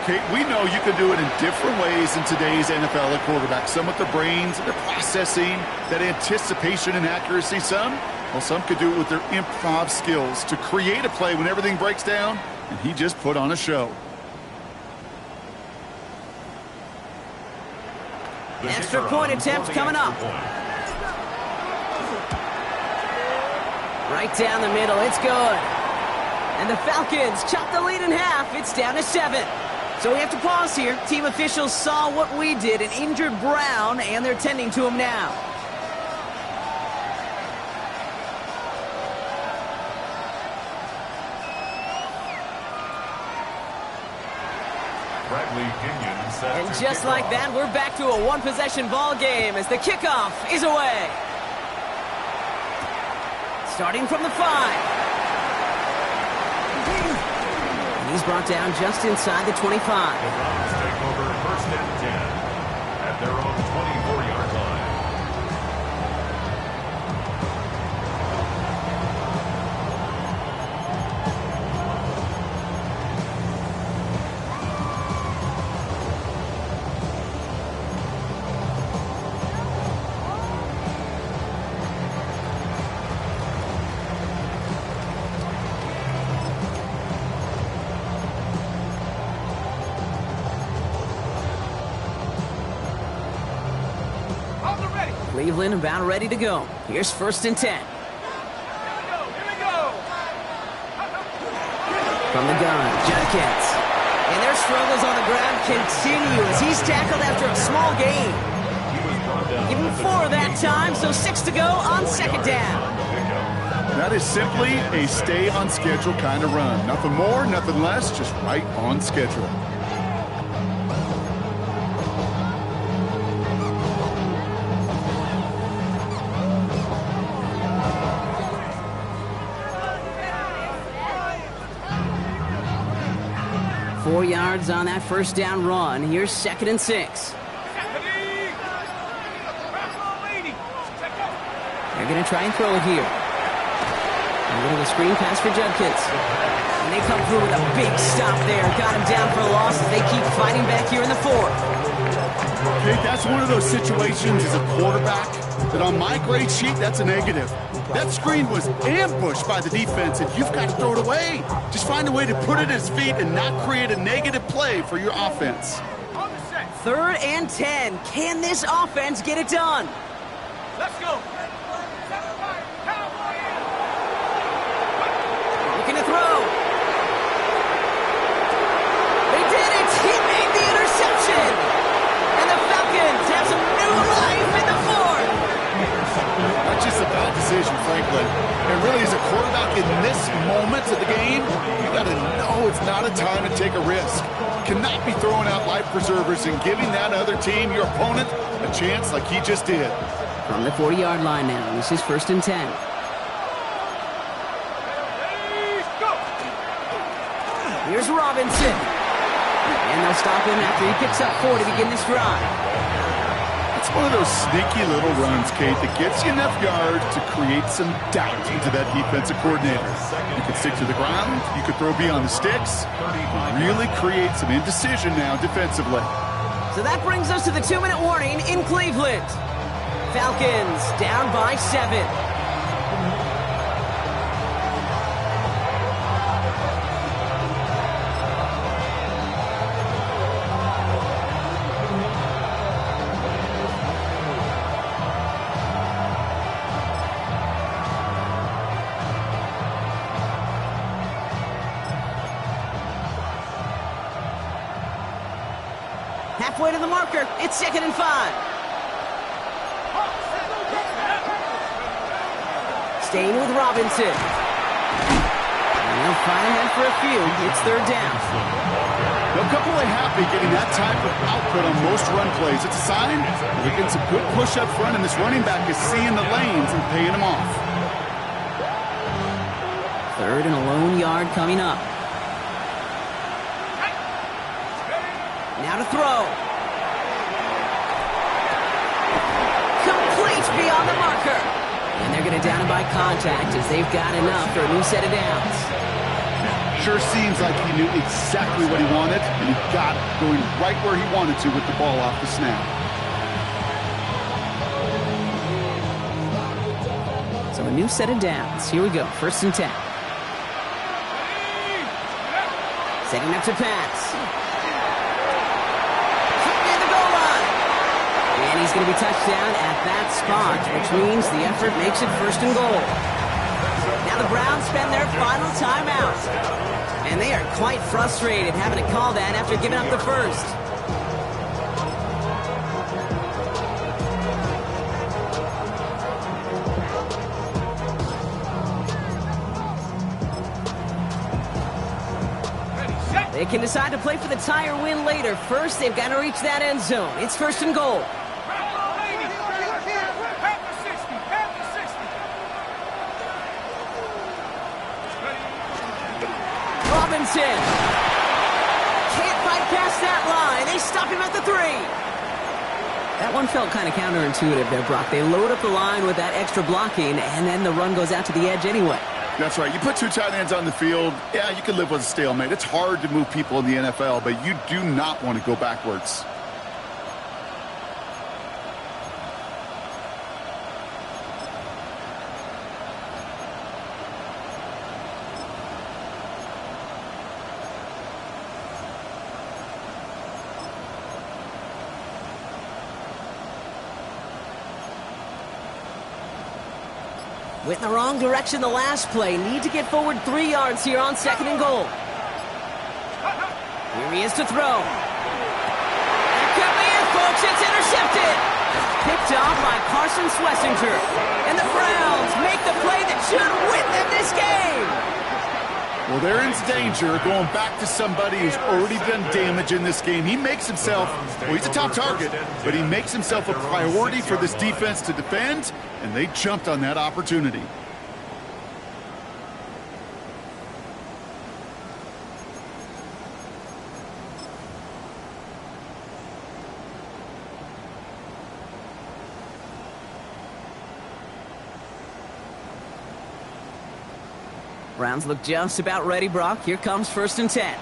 Kate, we know you can do it in different ways in today's NFL at quarterback. Some with their brains, their processing, that anticipation and accuracy. Some could do it with their improv skills to create a play when everything breaks down, and he just put on a show. Extra point attempt coming up. Right down the middle, it's good. And the Falcons chop the lead in half. It's down to 7. So we have to pause here. Team officials saw what we did and injured Brown, and they're tending to him now. And just like that, we're back to a 1-possession ball game as the kickoff is away. Starting from the 5. And he's brought down just inside the 25. The Browns take over 1st and 10 at their own 24-yard line. Cleveland about ready to go. Here's 1st and 10. From the gun, Judkins. And their struggles on the ground continue as he's tackled after a small gain. Give him 4 that time, so 6 to go on second down. That is simply a stay on schedule kind of run. Nothing more, nothing less, just right on schedule. Four yards on that first down run. Here's 2nd and 6. They're going to try and throw it here. A little of a screen pass for Judkins. And they come through with a big stop there. Got him down for a loss as they keep fighting back here in the 4th. Okay, that's one of those situations as a quarterback that on my grade sheet, that's a negative. That screen was ambushed by the defense, and you've got to throw it away. Just find a way to put it at his feet and not create a negative play for your offense. 3rd and 10. Can this offense get it done? Let's go. Looking to throw. They did it. He made the interception. And the Falcons have some new life in the 4th. Not just a bad decision, frankly. And really, as a quarterback in this moment of the game, you got to know it's not a time to take a risk. You cannot be throwing out life preservers and giving that other team, your opponent, a chance like he just did. From the 40-yard line now, this is 1st and 10. Here's Robinson. And they'll stop him after he picks up 4 to begin this drive. It's one of those sneaky little runs, Kate, that gets you enough yards to create some doubt into that defensive coordinator. You could stick to the ground, you could throw beyond the sticks, really create some indecision now defensively. So that brings us to the 2-minute warning in Cleveland. Falcons down by 7. Halfway to the marker, it's 2nd and 5. Staying with Robinson. And they'll find ahead for a few. It's 3rd down. They'll come away happy getting that type of output on most run plays. It's a sign they're getting some good push up front, and this running back is seeing the lanes and paying them off. 3rd and a lone yard coming up. Now to throw. Complete beyond the marker. And they're going to down him by contact as they've got enough for a new set of downs. Sure seems like he knew exactly what he wanted, and he got it going right where he wanted to with the ball off the snap. So a new set of downs. Here we go. 1st and 10. Setting up to pass. And he's going to be touched down at that spot, which means the effort makes it 1st and goal. Now the Browns spend their final timeout. And they are quite frustrated having to call that after giving up the first. They can decide to play for the tie or win later. First, they've got to reach that end zone. It's 1st and goal. Robinson. Can't fight past that line. They stop him at the 3. That one felt kind of counterintuitive there, Brock. They load up the line with that extra blocking, and then the run goes out to the edge anyway. That's right. You put 2 tight ends on the field, yeah, you can live with a stalemate. It's hard to move people in the NFL, but you do not want to go backwards. Went in the wrong direction the last play. Need to get forward 3 yards here on 2nd and goal. Here he is to throw. That could be it, folks. It's intercepted. Picked off by Carson Schlesinger. And the Browns make the play that should win them this game. Well, they're in danger going back to somebody who's already done damage in this game. He makes himself, well, he's a top target, but he makes himself a priority for this defense to defend, and they jumped on that opportunity. Browns look just about ready, Brock. Here comes 1st and 10.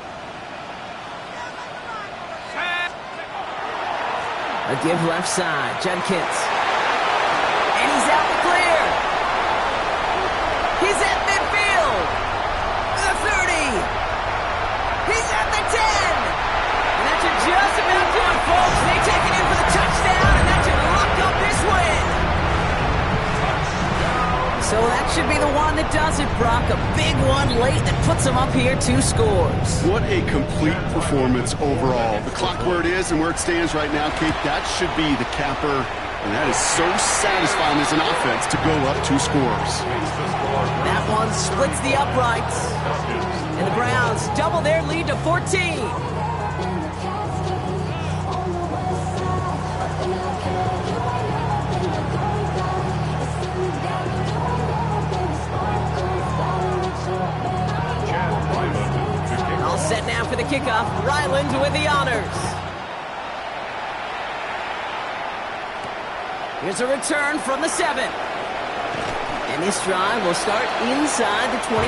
A give left side, Judkins. And he's out the clear. He's at midfield. The 30. He's at the 10. And that should just about do it, folks. They take it in for the touchdown, and that should lock up this win. So that should be the one that does it, Brock. A big one late that puts them up here 2 scores. What a complete performance overall. The clock where it is and where it stands right now, Kate, that should be the capper. And that is so satisfying as an offense to go up 2 scores. That one splits the uprights. And the Browns double their lead to 14. Set now for the kickoff. Ryland with the honors. Here's a return from the 7. And this drive will start inside the 25.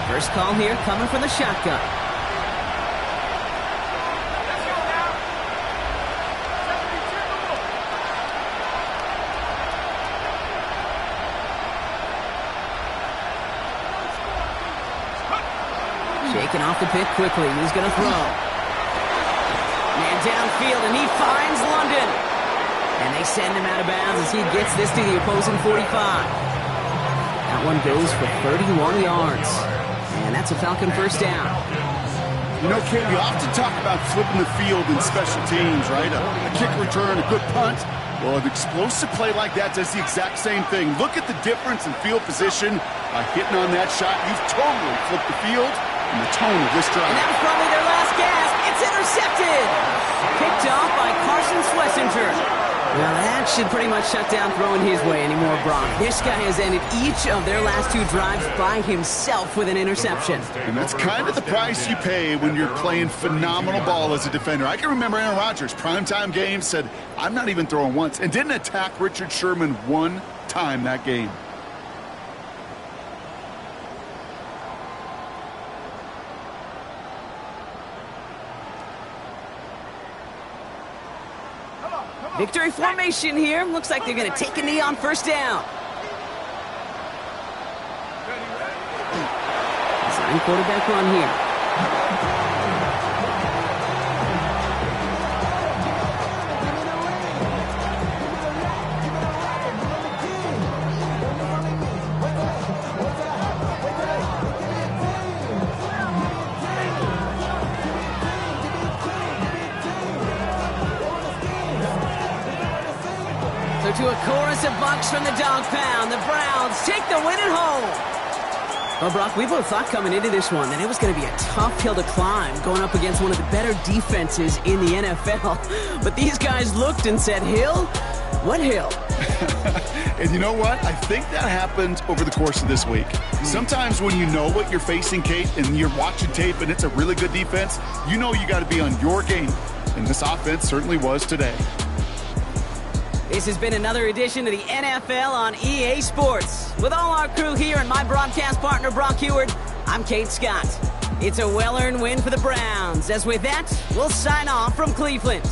First call here coming from the shotgun. Shaking off the pick quickly. He's going to throw. Man downfield, and he finds London. And they send him out of bounds as he gets this to the opposing 45. That one goes for 31 yards. And that's a Falcon first down. You know, Kate, we often talk about flipping the field in special teams, right? A kick return, a good punt. Well, an explosive play like that does the exact same thing. Look at the difference in field position. By hitting on that shot, you've totally flipped the field. And the tone of this drive. And that was probably their last gasp. It's intercepted. Picked off by Carson Schlesinger. Well, that should pretty much shut down throwing his way anymore, Brock. This guy has ended each of their last 2 drives by himself with an interception. And that's kind of the price you pay when you're playing phenomenal ball as a defender. I can remember Aaron Rodgers, primetime game, said, I'm not even throwing once, and didn't attack Richard Sherman 1 time that game. Victory formation here. Looks like they're going to take a knee on first down. Design quarterback run here. To a chorus of bucks from the dog pound. The Browns take the win at home. Well, Brock, we both thought coming into this one that it was going to be a tough hill to climb going up against one of the better defenses in the NFL. But these guys looked and said, Hill? What hill? And you know what? I think that happened over the course of this week. Sometimes when you know what you're facing, Kate, and you're watching tape and it's a really good defense, you know you got to be on your game. And this offense certainly was today. This has been another edition of the NFL on EA Sports. With all our crew here and my broadcast partner, Brock Heward, I'm Kate Scott. It's a well-earned win for the Browns. As with that, we'll sign off from Cleveland.